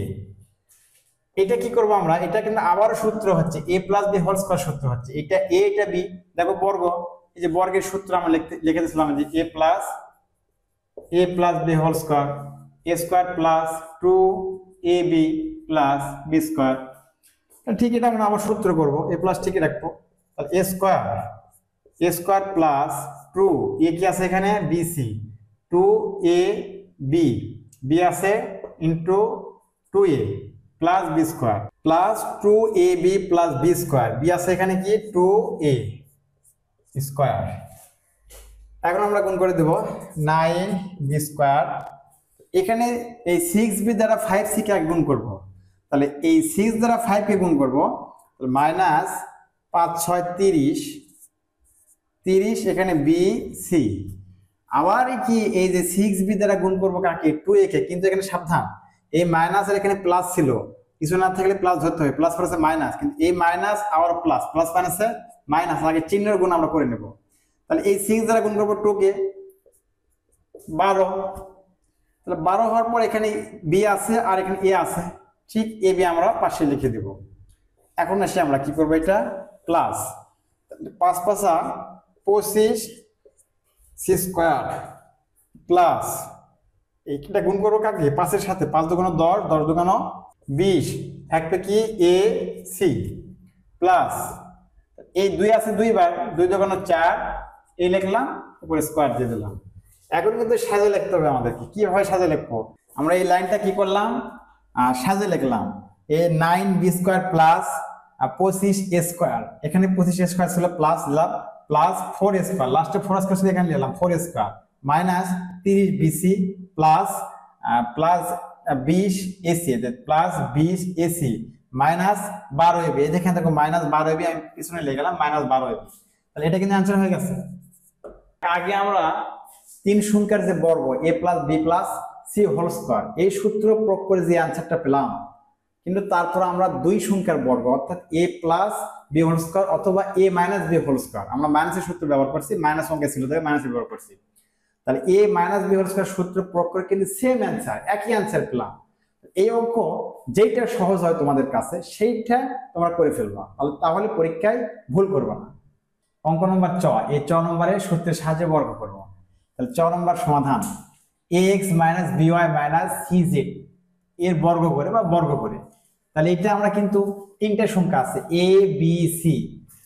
এটা কি করব আমরা, এটা কিন্তু আবারও সূত্র হচ্ছে a plus b whole square সূত্র হচ্ছে, এটা a এটা b, দেখো বর্গ, এই যে বর্গের সূত্র আমরা লিখে দিয়েছিলাম যে a plus b whole square, a square plus 2ab plus b square. ঠিক এটা আমরা আবার সূত্র করব, a প্লাস ঠিকই রাখবো, তাহলে a স্কয়ার প্লাস 2 a কি আছে এখানে bc, 2ab, b আছে into 2a plus b square, plus 2ab plus b square, b আছে এখানে কি 2a স্কয়ার। এখন আমরা গুণ করে দেব 9b স্কয়ার, এখানে এই 6b দ্বারা 5c কে গুণ করব, তাহলে এই 6 দ্বারা 5 কে গুণ করব, মাইনাস 5 6 30, 30 এখানে bc। আবার কি এই যে 6b দ্বারা গুণ করব কাকে, 2a কে, কিন্তু এখানে সাবধান, এই মাইনাস আর এখানে প্লাস ছিল, কিছু না থাকলে প্লাস ধরতে হবে, প্লাস প্লাসে মাইনাস, কিন্তু এই মাইনাস আবার প্লাস, প্লাস মাইনাসে মাইনাস, আগে চিহ্নের গুণ আমরা করে নেব। তাহলে এই 6 দ্বারা গুণ করব 2 কে, 12, তাহলে 12 হওয়ার পর এখানে b আছে আর এখানে a আছে, ঠিক ab আমরা পাশে লিখে দেব। এখন এসে আমরা কি করব, এটা প্লাস 5 5 25 c স্কয়ার প্লাস এইটা গুণ করবো কাকে, 5 এর সাথে, 5 দুগুণ 10, 10 দুগুণ 20, থাকবে কি a c প্লাস এই 2 আছে 2 বার, 2 দুগুণ 4, এই লিখলাম, উপরে স্কয়ার দিয়ে দিলাম। এখন কিন্তু সাজে লিখতে হবে আমাদেরকে, কিভাবে সাজে লিখবো, আমরা এই লাইনটা কি করলাম, সাজে লিখলাম, এ 9b square plus 25a square, এখানে 25a স্কয়ার ছিল, প্লাস দিলাম, প্লাস 4a স্কয়ার, লাস্টে 4 স্কয়ার ছিল, এখানে নিলাম 4a square, minus 30bc plus plus 20ac, plus 20ac minus 12ab, এই দেখেন দেখো মাইনাস 12ab, আমি পিছনে লিখে গেলাম মাইনাস 12ab। তাহলে এটা কিন্তু आंसर হয়ে গেছে। আগে আমরা তিন সংখ্যার যে বর্গ a plus b plus c whole square, এই সূত্র প্রয়োগ করে যে आंसरটা পেলাম, কিন্তু তারপর আমরা দুই সংখ্যার বর্গ অর্থাৎ a plus b whole square অথবা a minus b whole square, আমরা মাইনাসের সূত্র ব্যবহার করছি, মাইনাস অঙ্কে ছিল তাই মাইনাস ব্যবহার করছি। তাহলে a minus b whole square সূত্র প্রয়োগ করে কিন্তু সেম आंसर, একই आंसर পেলাম। এই অঙ্ক যেইটা সহজ হয় তোমাদের কাছে সেইটা তোমরা করে ফেলবা, তাহলে পরীক্ষায় ভুল করবে না। অঙ্ক নম্বর চ, এই চ নম্বরে সূত্রের সাহায্যে বর্গ করব। তাহলে চ নম্বর সমাধান ax minus by minus cz এর বর্গ করে বা বর্গ করে। তাহলে এটা আমরা কিন্তু তিনটা সংখ্যা আছে a b c,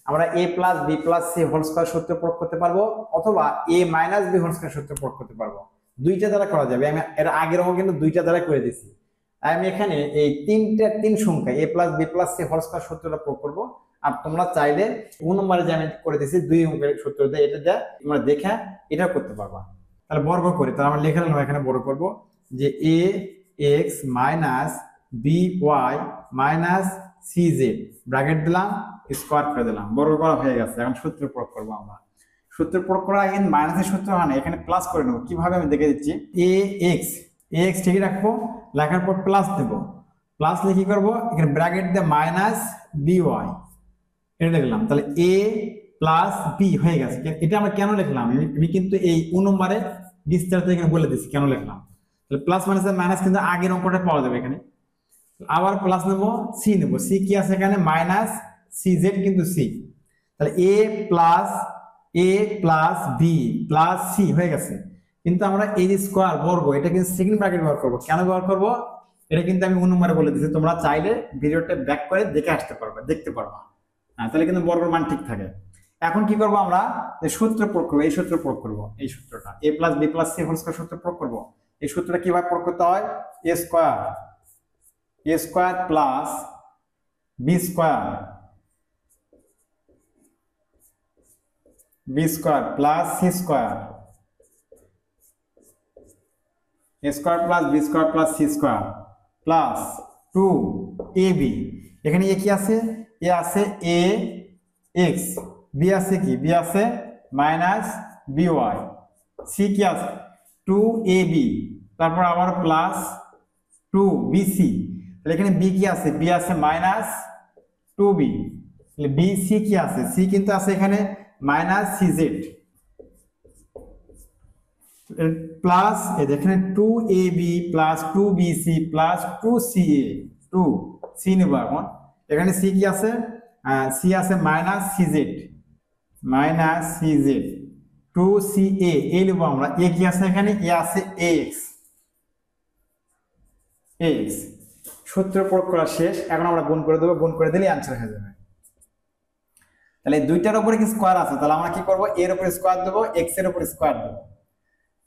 আমরা a plus b plus c whole square সূত্র প্রয়োগ করতে পারবো, অথবা a minus b whole square সূত্র প্রয়োগ করতে পারবো। দুইটা দ্বারা করা যাবে। আমি এর আগের অঙ্ক কিন্তু দুইটা দ্বারা করে দিয়েছি। আমি এখানে এই তিন সংখ্যা a plus b plus c whole square সূত্রটা প্রয়োগ করবো। আর তোমরা চাইলে 2 নম্বরে যে আমি করে দিয়েছি 2 অঙ্কের সূত্র দিয়ে এটা দিয়ে তোমরা দেখে এটাও করতে পারবা। তাহলে বর্গ করি, তাহলে আমরা লিখে নিলাম এখানে বর্গ করব যে ax minus by minus cz bracket দিলাম, স্কয়ার করে দিলাম, বর্গ করা হয়ে গেছে। এখন সূত্র প্রয়োগ করব। আমরা সূত্র প্রয়োগ করা আগে মাইনাসের সূত্র হয় না, এখানে প্লাস করে নেব। কিভাবে আমি দেখে দিচ্ছি, ax ঠিকই রাখবো, লেখার পর প্লাস দেব, প্লাস লিখে কি করবো এখানে ব্র্যাকেট দিয়ে মাইনাস by এটা লিখলাম। তাহলে a প্লাস b হয়ে গেছে। এটা আমরা কেন লিখলাম, আমি কিন্তু এই 2 নম্বরে বিস্তারিত এখানে বলে দিচ্ছি কেন লিখলাম। তাহলে প্লাস মাইনাসের মাইনাস কিন্তু আগের অঙ্কটা পাওয়া যাবে এখানে। আবার প্লাস নেব, সি নেব, সি কি আছে এখানে মাইনাস cz কিন্তু c। তাহলে a plus b plus c হয়ে গেছে। কিন্তু আমরা এই যে স্কয়ার বর্গ এটা কিন্তু সেকেন্ড ব্র্যাকেট ব্যবহার করব। কেন ব্যবহার করব এটা কিন্তু আমি 2 নম্বরে বলে দিচ্ছি, তোমরা চাইলে ভিডিওটা ব্যাক করে দেখে আসতে পারবে, দেখতে পারবা। তাহলে কিন্তু বর্গের মান ঠিক থাকে। এখন কি করব, আমরা যে সূত্র প্রয়োগ করব, এই সূত্র প্রয়োগ করব, এই সূত্রটা a plus b plus c whole square সূত্র প্রয়োগ করব। এই সূত্রটা কিভাবে প্রয়োগ করতে হয়, a square plus b square plus c square, a square plus b square plus c square plus 2ab। এখানে এ কি আছে, এ আছে ax, b আছে কি, b আছে মাইনাস by, c কি আছে 2ab, তারপর আবার প্লাস 2bc। তাহলে এখানে b কি আছে, b আছে মাইনাস 2b। তাহলে bc কি আছে, c কিন্তু আছে এখানে মাইনাস cz প্লাস এই দেখেন 2ab plus 2bc plus 2ca, 2c নেব এখন। এখানে c কি আছে, c আছে মাইনাস cz 2ca, এ নেব আমরা। a কি আছে এখানে, a আছে ax। সূত্র প্রয়োগ করা শেষ, এখন আমরা গুণ করে দেবো, গুণ করে দিলে অ্যান্সার হয়ে যাবে। তাহলে দুইটার উপরে কি স্কয়ার আছে, তাহলে আমরা কি করব, এর উপরে স্কয়ার দেবো, x এর উপরে স্কয়ার দেবো।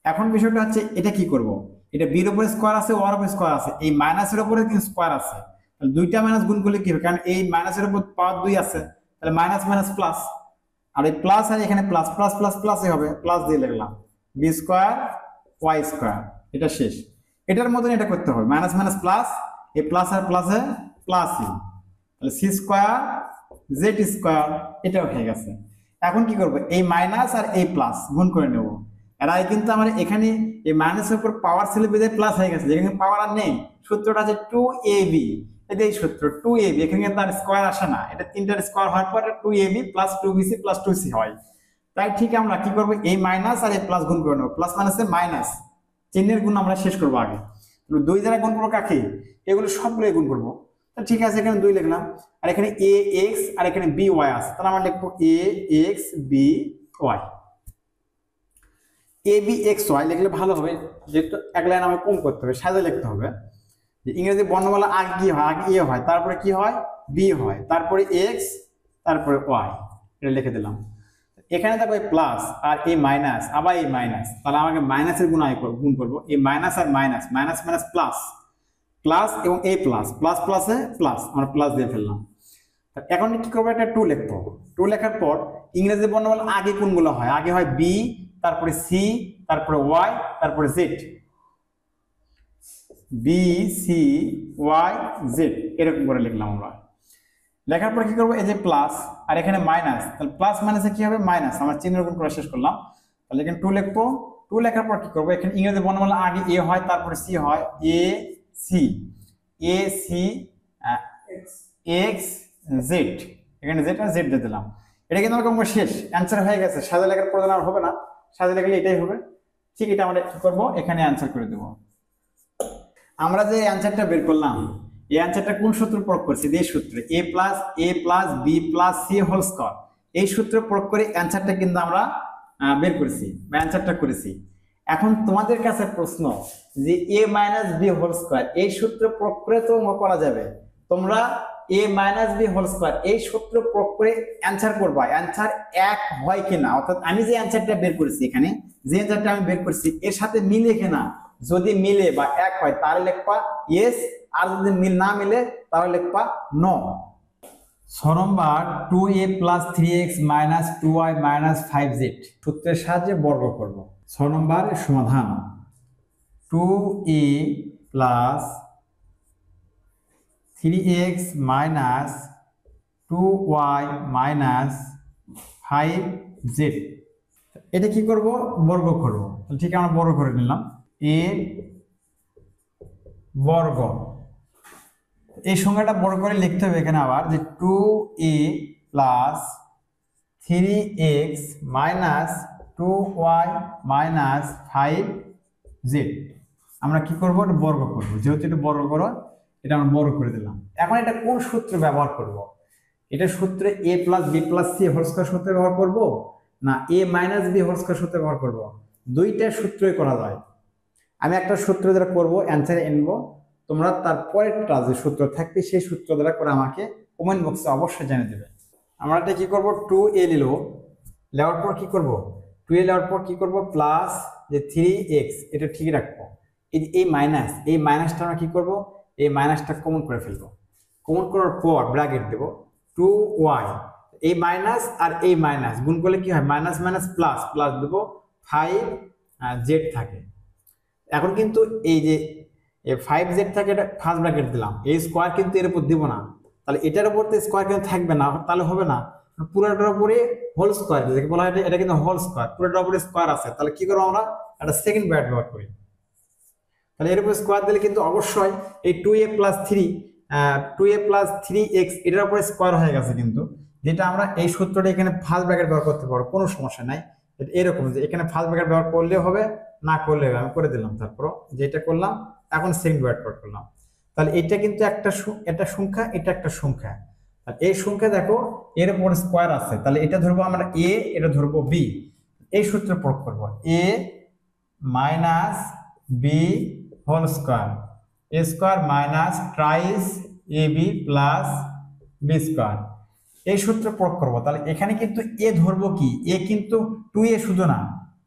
এখন বিষয়টা হচ্ছে এটা কি করব, এটা b এর উপরে স্কয়ার আছে, ওর উপরে স্কয়ার আছে, এই মাইনাসের উপরে কি স্কয়ার আছে, তাহলে দুইটা মাইনাস গুণ করলে কি হবে, কারণ এই মাইনাসের উপর পাওয়ার 2 আছে, তাহলে মাইনাস মাইনাস প্লাস, আর এই প্লাস আর এখানে প্লাস প্লাস প্লাস প্লাসই হবে, প্লাস দিয়ে লিখলাম b স্কয়ার y স্কয়ার। এটা শেষ। এটার মতন এটা করতে হবে, মাইনাস মাইনাস প্লাস, এই প্লাস আর প্লাসে প্লাসই, তাহলে c স্কয়ার z স্কয়ার, এটাও হয়ে গেছে। এখন কি করব, এই মাইনাস আর এই প্লাস গুণ করে নেব। আর আই কিন্তু আমার এখানে এই মাইনাসের উপর পাওয়ার ছিল বিধায় প্লাস হয়ে গেছে, এখানে পাওয়ার আর নেই। সূত্রটা আছে 2ab, এটা এই সূত্র 2ab, এখানে কিন্তু আর স্কয়ার আসে না, এটা তিনটার স্কয়ার হওয়ার পর 2ab plus 2bc plus 2c হয়। তাই ঠিক আমরা কি করব, এই মাইনাস আর এই প্লাস গুণ করে নেব, প্লাস মাইনাসে মাইনাস, চিহ্নের গুণ আমরা শেষ করবো আগে। 2 দ্বারা গুণ করবো কাকে, এগুলো সবগুলো গুণ করবো। ঠিক আছে, এখানে 2 লিখলাম, আর এখানে ax আর এখানে by আছে, তাহলে আমরা লিখবো ax by, abxy লিখলে ভালো হবে, যেহেতু এক লাইন আমার কম করতে হবে, সাজে লিখতে হবে। ইংরেজি বর্ণমালা আগে কি হয়, আগে a হয়, তারপরে কি হয় b হয়, তারপরে x, তারপরে y, এটা লিখে দিলাম। এখানে দেখো এই প্লাস আর এই মাইনাস, আবার এই মাইনাস, তাহলে আমাকে মাইনাসের গুণ করবো, এই মাইনাস আর minus, minus minus plus, plus এবং এই প্লাস, প্লাস প্লাসে প্লাস, আমরা প্লাস দিয়ে ফেললাম। এখন কি করবো, একটা 2 লিখবো। 2 লেখার পর ইংরেজি বর্ণমালা আগে কোনগুলো হয়, আগে হয় b, তারপরে c, তারপরে y, তারপরে z, b c y z, এরকম করে লিখলাম আমরা। লেখার পর কি করবো, এই যে প্লাস আর এখানে মাইনাস, তাহলে প্লাস মাইনাসে কি হবে মাইনাস, আমরা চিহ্নের গুণ করা শেষ করলাম। তাহলে এখানে 2 লিখবো। 2 লেখার পর কি করবো, এখানে ইংরেজি বর্ণমালা আগে a হয়, তারপরে c হয়, a c x z, এখানে z আর z দিয়ে দিলাম। এটা কিন্তু আমাকে শেষ, অ্যান্সার হয়ে গেছে, সাজা লেখার প্রয়োজন আর হবে না, সাজা লিখলে এটাই হবে। ঠিক এটা আমরা কি করবো, এখানে অ্যান্সার করে দেবো। আমরা যে অ্যান্সারটা বের করলাম, এই অ্যান্সারটা কোন সূত্র প্রয়োগ করছি? এই সূত্রে a+b+c হোল স্কয়ার, এই সূত্র প্রয়োগ করে অ্যান্সারটা কিন্তু আমরা বের করেছি বা অ্যান্সারটা করেছি। এখন তোমাদের কাছে প্রশ্ন যে a - b হোল স্কয়ার এই সূত্র প্রয়োগ করে তো করা যাবে, তোমরা a - b হোল স্কয়ার এই সূত্র প্রয়োগ করে অ্যান্সার করবা, অ্যান্সার এক হয় কিনা, অর্থাৎ আমি যে অ্যান্সারটা বের করেছি এখানে, যে অ্যান্সারটা আমি বের করছি এর সাথে মিলে কিনা, যদি মিলে বা এক হয় তাহলে লিখবা ইয়েস, আর যদি মিল না মিলে তাহলে লিখবা নো। 6 নম্বর 2a + 3x - 2y - 5z সূত্রের সাহায্যে বর্গ করব। 6 নম্বর সমাধান 2a + 3x - 2y - 5z, এটা কি করব? বর্গ করব। ঠিক আমরা বর্গ করে নিলাম, a বর্গ, এই সংখ্যাটা বড় করে লিখতে হবে এখানে আবার যে 2a + 3x - 2y - 5z, আমরা কি করব? এটা বর্গ করব, যেহেতু এটা বর্গ করো এটা আমরা বর্গ করে দিলাম। এখন এটা কোন সূত্র ব্যবহার করব? এটা সূত্রে a+b+c হোল স্কয়ার সূত্র ব্যবহার করব না a - b হোল স্কয়ার সূত্র ব্যবহার করব? দুইটা সূত্রই করা যায়। আমি একটা সূত্র দ্বারা করব, অ্যান্সার এনবো, তোমরা তারপরেরটা যে সূত্র থাকবে সেই সূত্র দ্বারা করে আমাকে কমেন্ট বক্সে অবশ্যই জানিয়ে দেবে। আমরা এটা কি করব? 2a নিলো, নেওয়ার পর কি করব? 2a নেওয়ার পর কি করব? প্লাস যে 3x, এটা ঠিক রাখবো। এই মাইনাস, এই মাইনাসটা আমরা কি করব? এই মাইনাসটা কমন করে ফেলবো। কমন করার পর ব্র্যাকেট দেব 2y, এই মাইনাস আর এই মাইনাস গুণ করলে কি হয়? মাইনাস মাইনাস প্লাস, প্লাস দেব 5z থাকে। এখন কিন্তু এই যে 5z থাকে, এটা ফার্স্ট ব্র্যাকেট দিলাম, এই স্কোয়ার কিন্তু এর উপর দিব না, তাহলে এটার উপর তো স্কোয়ার কিন্তু থাকবে না, তাহলে হবে না। পুরোটার উপরে হোল স্কোয়ার যেটাকে বলা হয়, এটা কিন্তু হোল স্কোয়ার, পুরোটার উপরে স্কোয়ার আছে, তাহলে কি করবো? আমরা একটা সেকেন্ড ব্র্যাকেট ব্যবহার করি। তাহলে এর উপর স্কোয়ার দিলে কিন্তু অবশ্যই এই 2a + 3x এটার উপরে স্কোয়ার হয়ে গেছে, কিন্তু যেটা আমরা এই সূত্রটা এখানে ফার্স্ট ব্র্যাকেট ব্যবহার করতে পারবো, কোনো সমস্যা নাই। এরকম যে এখানে ফার্স্ট ব্র্যাকেট ব্যবহার করলে হবে, না করলে হবে, আমি করে দিলাম। তারপর যেটা করলাম এখন সেকেন্ড ব্র্যাকেট করলাম, তাহলে এটা কিন্তু একটা সংখ্যা, এটা একটা সংখ্যা। এই সংখ্যা দেখো এর উপর স্কোয়ার আছে, তাহলে এটা ধরবো আমরা a, এটা ধরবো b, এই সূত্র প্রয়োগ করবো a - b whole square, a square minus thrice ab plus b square, এই সূত্র প্রয়োগ করব। তাহলে এখানে কিন্তু a ধরবো কি? a কিন্তু 2a শুধু না,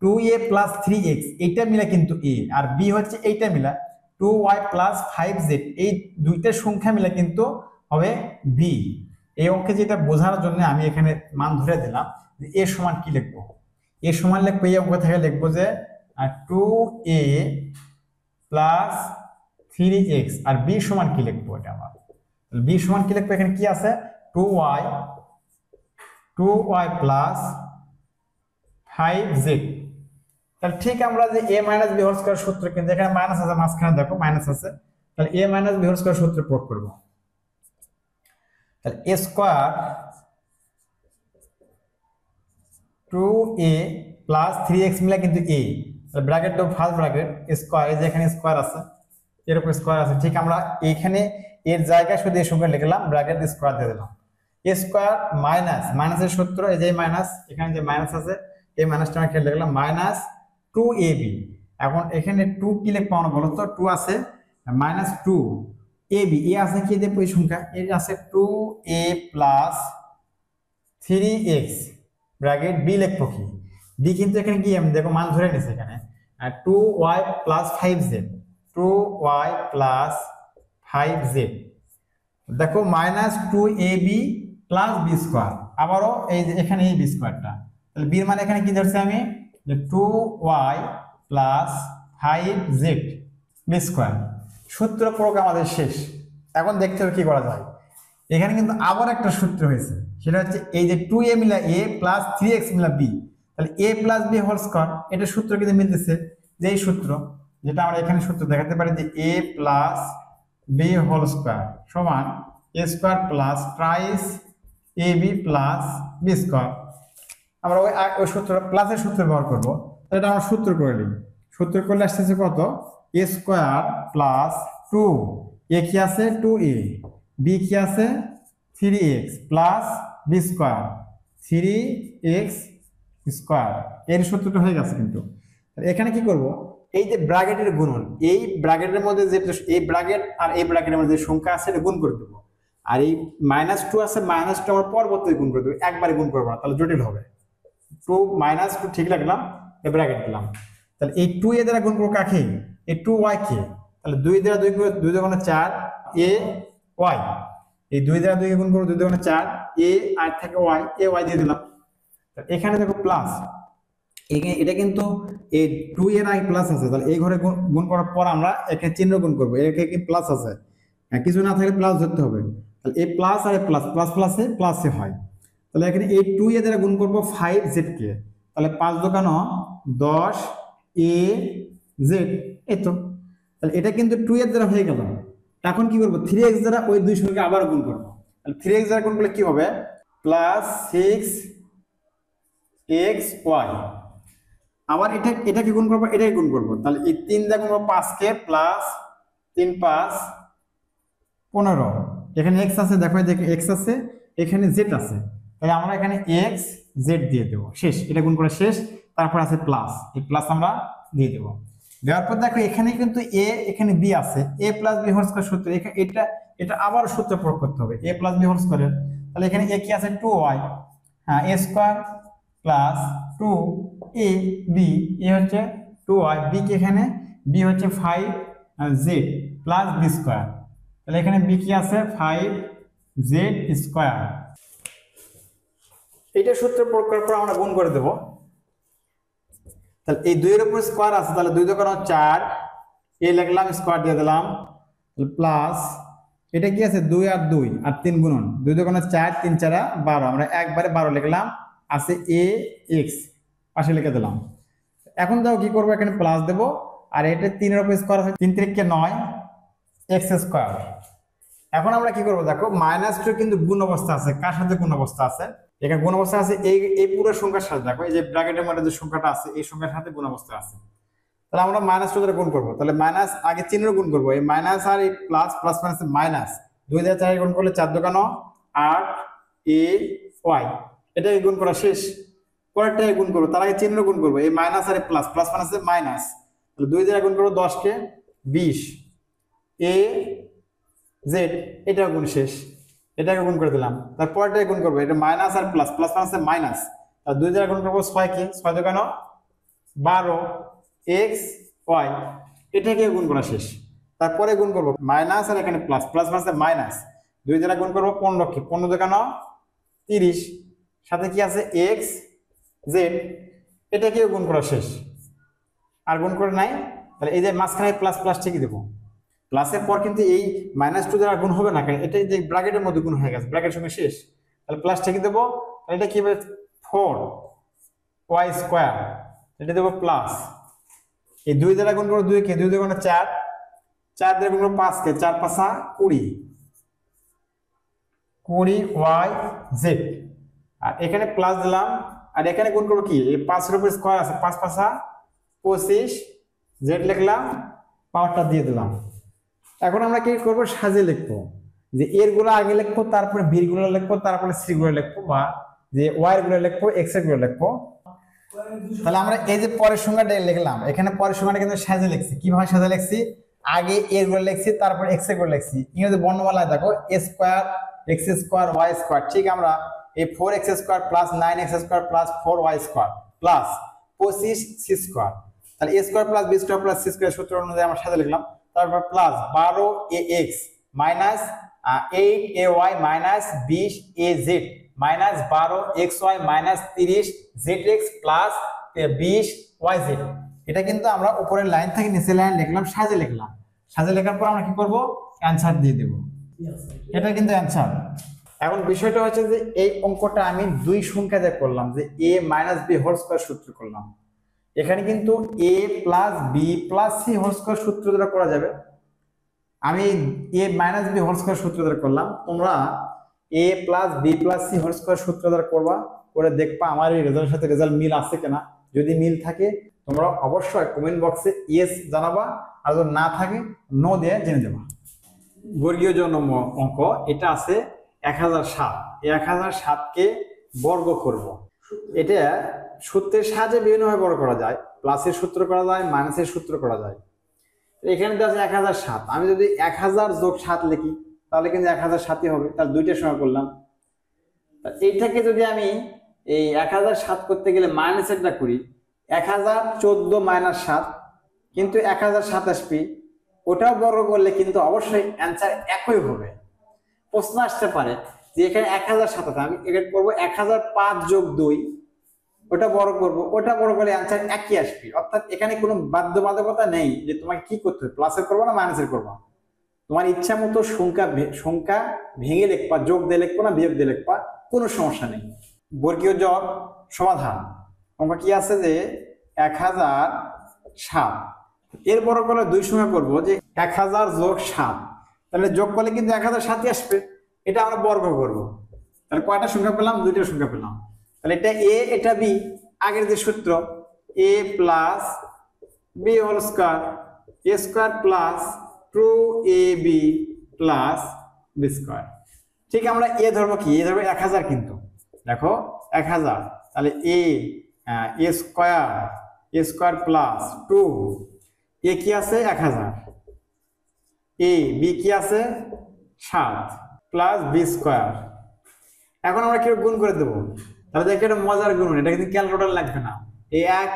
2a + 3x এইটা মিলা কিন্তু a, আর b হচ্ছে এইটা মিলা 2y + 5z, এই দুইটা সংখ্যা মিলে কিন্তু হবে b। এই অঙ্কে যেটা বোঝানোর জন্য আমি এখানে মান ধরে দিলাম যে a সমান কি লিখবো? a সমান লিখবো, এই অঙ্ক থেকে লিখবো যে 2a + 3x, আর b সমান কি লিখবো? এটা আমার b সমান কি লিখবো? এখানে কি আছে? 2y + 5z। তাহলে ঠিক আমরা যে a - b হোল স্কয়ার সূত্র, কিন্তু এখানে মাইনাস আছে, মাঝখানে দেখো মাইনাস আছে, তাহলে a - b হোল স্কয়ার সূত্র প্রয়োগ করব। তাহলে a স্কয়ার 2a + 3x মিলা কিন্তু a, তাহলে ব্র্যাকেট দাও, ফার্স্ট ব্র্যাকেট স্কয়ার, এই যে এখানে স্কয়ার আছে, এর উপর স্কয়ার আছে, ঠিক আমরা এখানে এর জায়গায় শুধু এই সংখ্যা লিখলাম, ব্র্যাকেট স্কয়ার দিয়ে দিলাম। a স্কয়ার মাইনাস মাইনাসের সূত্র, এই যে মাইনাস, এখানে যে মাইনাস আছে এই মাইনাসটা আমি এখানে লিখলাম -2ab। এখন এখানে 2 কি লিখবো আমরা বলো তো? 2 আছে -2ab, এ আছে কি দেব? এই সংখ্যা এর আছে 2a + 3x, ব্র্যাকেট b লিখবো কি? b কিন্তু এখানে কি আমি দেখো মান ধরে নিছি এখানে 2y + 5z, 2y + 5z, দেখো -2ab + b স্কয়ার, আবারও এই যে এখানে এই b স্কয়ারটা, তাহলে b এর মানে এখানে কি ধরছি আমি? যে 2y + 5z b স্কয়ার। সূত্র প্রয়োগ আমাদের শেষ। এখন দেখতে হবে কি করা যায়। এখানে কিন্তু আবার একটা সূত্র হয়েছে, সেটা হচ্ছে এই যে 2a মিলা a + 3x মিলা b, তাহলে a + b হোল স্কয়ার, এটা সূত্র কিন্তু মিলতেছে, যে এই সূত্র যেটা আমরা এখানে সূত্র দেখাতে পারি যে a + b হোল স্কয়ার সমান a square plus thrice ab plus b square. আমরা ওই সূত্র প্লাসের সূত্র ব্যবহার করব, এটা আমরা সূত্র করে নিই। সূত্র করলে আসতেছে কত? a স্কয়ার প্লাস টু এ কি আছে 2a, বি কি আছে 3x plus B square 3x square, এর সূত্রটা হয়ে গেছে। কিন্তু এখানে কি করব, এই যে ব্র্যাকেটের গুণন, এই ব্র্যাকেটের মধ্যে যে এই ব্র্যাকেট আর এই ব্র্যাকেটের মধ্যে যে সংখ্যা আছে এটা গুণ করে দেবো, আর এই -2 আছে -2 আমরা পরবর্তীতে গুণ করে দেবো, একবারে গুণ করবো না, তাহলে জটিল হবে। 2 -2 ঠিক রাখলাম, এই ব্র্যাকেট দিলাম, তাহলে এই 2 এর দ্বারা গুণ করবো কাকে, এই 2y কে, তাহলে 2 দ্বারা 2 করে 2 দুগুণে 4 a y, এই 2 দ্বারা 2 গুণ করবো 2 দুগুণে 4 a আর থাকে y, a y দিয়ে দিলাম। এখানে দেখো প্লাস, এটা কিন্তু এই 2 এর আগে প্লাস আছে, তাহলে এই ঘরে গুণ করার পর আমরা একে চিহ্ন গুণ করবো, একে কি প্লাস আছে, কিছু না থাকলে প্লাস ধরতে হবে, তাহলে এই প্লাস আর প্লাস প্লাস প্লাসে প্লাসে হয়, তাহলে এখানে এই 2 এর দ্বারা গুণ করবো 5z কে, তাহলে 5 দোকানো 10 a z, এই তো, তাহলে এটা কিন্তু 2 এর দ্বারা হয়ে গেল। এখন কি করবো, 3x দ্বারা ওই দুই সংখ্যা আবার গুণ করবো, তাহলে 3x দ্বারা গুণ করলে কি হবে, প্লাস 6xy, আবার এটাকে গুণ করবো, এটাকে গুণ করবো, তাহলে এই 3 দ্বারা গুণ করবো 5 কে, প্লাস 3 5 15, এখানে x আছে, দেখো x আছে, এখানে z আছে, তাহলে আমরা এখানে x z দিয়ে দেবো, শেষ, এটা গুণ করা শেষ, তারপর আছে প্লাস, এই প্লাস আমরা দিয়ে দেবো, দেওয়ার পর দেখো এখানে কিন্তু a এখানে b আছে, a plus b whole square সূত্র, এটা আবার সূত্র প্রয়োগ করতে হবে, a plus b whole square, তাহলে এখানে a কি আছে 2y, হ্যাঁ a স্কয়ার প্লাস 2ab, এ হচ্ছে 2y, b কি এখানে b হচ্ছে 5z প্লাস b স্কয়ার, তাহলে এখানে b কি আছে 5z স্কয়ার, এইটা সূত্র প্রয়োগ করার পর আমরা গুণ করে দেব, তাহলে এই 2 এর উপর স্কয়ার আছে, তাহলে 2 দোকানো 4, এ লিখলাম স্কয়ার দিয়ে দিলাম, প্লাস এটা কি আছে 2 আর 2 আর 3 গুণন, 2 দোকানো 4 3 4 12, আমরা একবারে 12 লিখলাম, আছে ax পাশে লিখে দিলাম। এখন দাও কি করবো, এখানে প্লাস দেব, আর এটা 3 এর উপর স্কয়ার আছে, 3 3 কে 9 x স্কয়ার। এখন আমরা কি করব, দেখো -2 কিন্তু গুণ অবস্থা আছে, কার সাথে গুণ অবস্থা আছে, এখানে গুণ অবস্থা আছে এই পুরো সংখ্যার সাথে, দেখো এই যে ব্র্যাকেটের মধ্যে যে সংখ্যাটা আছে এই সংখ্যার সাথে গুণ অবস্থা আছে, তাহলে আমরা -2 দ্বারা গুণ করব, তাহলে মাইনাস আগে চিহ্নের গুণ করব, এই মাইনাস আর এই প্লাস প্লাস মাইনাস মাইনাস, 2 দ্বারা 4 গুণ করলে 4 দোকানো 8 a y, এটাকে গুণ করা শেষ, পরেরটাকে গুণ করব, তার আগে চিহ্ন গুণ করব, এই মাইনাস আর প্লাস প্লাস মাইনাসে মাইনাস, তাহলে 2 দ্বারা গুণ করব 10 কে 20 a z, এটা গুণ শেষ, এটাকে গুণ করে দিলাম, তারপরটাকে গুণ করব, এটা মাইনাস আর প্লাস প্লাস মাইনাসে মাইনাস, আর 2 দ্বারা গুণ করব 6 কে, 6 দোকানো 12 x y, এটাকে গুণ করা শেষ, তারপরে গুণ করব মাইনাস আর এখানে প্লাস প্লাস মাইনাসে মাইনাস, 2 দ্বারা গুণ করব 15 কে, 15 দোকানো 30, সাথে কি আছে x z, এটাকে গুণ করা শেষ, আর গুণ করে নাই, তাহলে এই যে মাঝখানে প্লাস প্লাস ঠিকই দেবো, প্লাসের পর কিন্তু এই -2 দ্বারা গুণ হবে না, কারণ এটা যে ব্র্যাকেটের মধ্যে গুণ হয়ে গেছে, ব্র্যাকেটের সঙ্গে শেষ, তাহলে প্লাস ঠিকই দেবো, তাহলে এটা কি হবে 4y স্কয়ার, এটা দেবো প্লাস, এই 2 দ্বারা গুণ করবো 2 কে, 2 দ্বারা 4, 4 দ্বারা গুণ করবো 5 কে, 4 5 20 y z, আর এখানে প্লাস দিলাম, আর এখানে গুণ করবো কি, এই 5 এর উপর স্কয়ার আছে, 5 5 25 z লিখলাম, পাওয়ারটা দিয়ে দিলাম। এখন আমরা কি করব, সাজিয়ে লিখবো, যে এর গুলো আগে লিখবো, তারপরে বি গুলো লিখবো, তারপরে সি গুলো লিখবো, বা যে ওয়াই গুলো লিখবো, এক্স এর গুলো লিখবো। তাহলে আমরা এই যে পরের সংখ্যাটা লিখলাম, এখানে পরের সংখ্যাটা কিন্তু সাজিয়ে লিখছি, কিভাবে সাজিয়ে লিখছি, আগে এর গুলো লিখছি, তারপর এক্স এর গুলো লিখছি, ইংরেজি বর্ণমালায় দেখো a square x square y square, ঠিক আমরা এই 4x square plus 9x square plus 4y square plus 25c square, তাহলে a square plus b square plus c square সূত্র অনুযায়ী আমরা সাজিয়ে লিখলাম, তারপর plus 12ax minus 8ay minus 20az minus 12xy minus 30zx plus 20yz, এটা কিন্তু আমরা উপরের লাইন থেকে নিচের লাইন লিখলাম, সাজিয়ে লিখলাম, সাজিয়ে লেখার পর আমরা কি করব, অ্যানসার দিয়ে দেব, এটা কিন্তু অ্যানসার। এখন বিষয়টা হচ্ছে যে এই অঙ্কটা আমি দুই সংখ্যা দিয়ে করলাম, যে a minus b whole square সূত্র করলাম, এখানে কিন্তু a plus b plus c whole square সূত্র দ্বারা করা যাবে, আমি a minus b whole square সূত্র দ্বারা করলাম, তোমরা a plus b plus c whole square সূত্র দ্বারা করবা, করে দেখবা আমার এই রেজাল্টের সাথে রেজাল্ট মিল আছে কিনা, যদি মিল থাকে তোমরা অবশ্যই কমেন্ট বক্সে ইয়েস জানাবা, আর যদি না থাকে নো দিয়ে জেনে দেবা। বর্গীয় জন্য অঙ্ক এটা আছে 1007। এই 1007কে বর্গ করব। এটা সূত্রের সাহায্যে বিভিন্নভাবে বর্গ করা যায়, প্লাসের সূত্র করা যায়, মাইনাসের সূত্র করা যায়। এখানে তো আছে 1007, আমি যদি 1000 যোগ 7 লিখি তাহলে কিন্তু 1007ই হবে, তাহলে দুইটার সময় করলাম। এইটাকে যদি আমি এই 1007 করতে গেলে মাইনাসেরটা করি, 1014 মাইনাস 7 কিন্তু 1007 আসবে, ওটাও বর্গ করলে কিন্তু অবশ্যই অ্যান্সার একই হবে। প্রশ্ন আসতে পারে যে এখানে 1007 আছে, আমি এখানে করবো 1005 যোগ 2, ওটা বড় করব, ওটা বড় করলে অ্যান্সার একই আসবে। অর্থাৎ এখানে কোনো বাধ্যবাধকতা নেই যে তোমাকে কি করতে হবে, প্লাসের করবো না মাইনাসের করবো। তোমার ইচ্ছা মতো সংখ্যা ভেঙে লিখবা, যোগ দিয়ে লিখবো না বিয়োগ দিয়ে লিখবা, কোনো সমস্যা নেই। বর্গীয় জ সমাধান অঙ্ক কি আছে যে 1007, এর বড় করলে দুই সময় করবো যে 1000 যোগ 7, তাহলে যোগ করলে কিন্তু 1007ই আসবে। এটা আমরা বর্গ করব, তাহলে কয়টা সংখ্যা পেলাম? দুইটা সংখ্যা পেলাম। তাহলে এটা এ এটা বি, আগের যে সূত্র a plus b whole square, a square plus 2ab plus b square. ঠিক আমরা এ ধরবো কি? এ ধরবো 1000, কিন্তু দেখো 1000, তাহলে এ স্কয়ার প্লাস 2, এ কি আছে 1000, এ বি কি আছে 7 প্লাস বি স্কয়ার। এখন আমরা কেউ গুণ করে দেবো, তাহলে দেখো এটা মজার গুণ, এটা কিন্তু ক্যালকুলেটর লাগবে না। এই এক,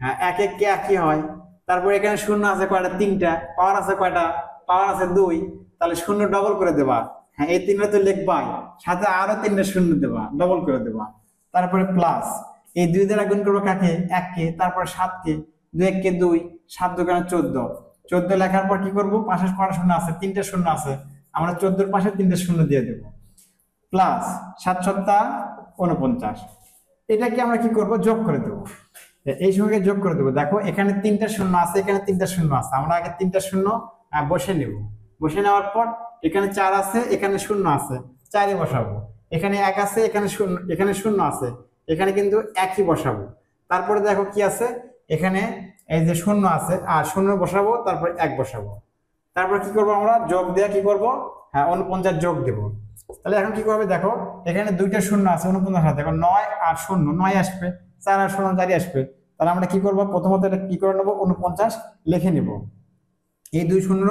হ্যাঁ এক কে একই হয়। তারপর এখানে শূন্য আছে কয়টা? 3টা। পাওয়ার আছে কয়টা? পাওয়ার আছে 2, তাহলে শূন্য ডবল করে দেবা। হ্যাঁ এই 3টা তো লিখবাই, সাথে আরো 3টা শূন্য দেবা, ডবল করে দেবা। তারপরে প্লাস এই 2 দ্বারা গুণ করবো কাকে? 1কে, তারপর 7কে, 2 1 2, 7 2 14, 14 লেখার পর কি করবো? পাশে কয়টা শূন্য আছে? 3টা শূন্য আছে, আমরা 14-এর পাশে 3টা শূন্য দিয়ে দেবো। প্লাস 7 7 49, এটাকে আমরা কি করব? যোগ করে দেবো। এই সঙ্গে যোগ করে দেবো। দেখো এখানে 3টা শূন্য আছে, এখানে 3টা শূন্য আছে, আমরা আগে 3টা শূন্য বসে নেব। বসে নেওয়ার পর এখানে 4 আছে, এখানে শূন্য আছে, 4ই বসাবো। এখানে 1 আছে, এখানে শূন্য আছে, এখানে কিন্তু 1ই বসাবো। তারপরে দেখো কি আছে, এখানে এই যে শূন্য আছে, আর শূন্য বসাবো, তারপর 1 বসাবো। তারপর কি করবো? আমরা যোগ দিয়ে কি করব? হ্যাঁ 49 যোগ দেবো। তাহলে এখন কি করবে? দেখো এখানে 2টা শূন্য আছে, 49 আছে, দেখো 9 আর 0, 9 আসবে, 4 আর 0 4ই আসবে। তাহলে আমরা কি করবো? প্রথমত এটা কি করে নেবো? 49 লিখে নেব। এই 2 শূন্য,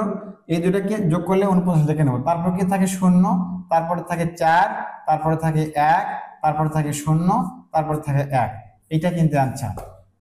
এই দুটাকে যোগ করলে 49 লিখে নেবো। তারপর কি থাকে? 0, তারপরে থাকে 4, তারপরে থাকে 1, তারপরে থাকে 0, তারপরে থাকে 1। এটা কিন্তু আনসার।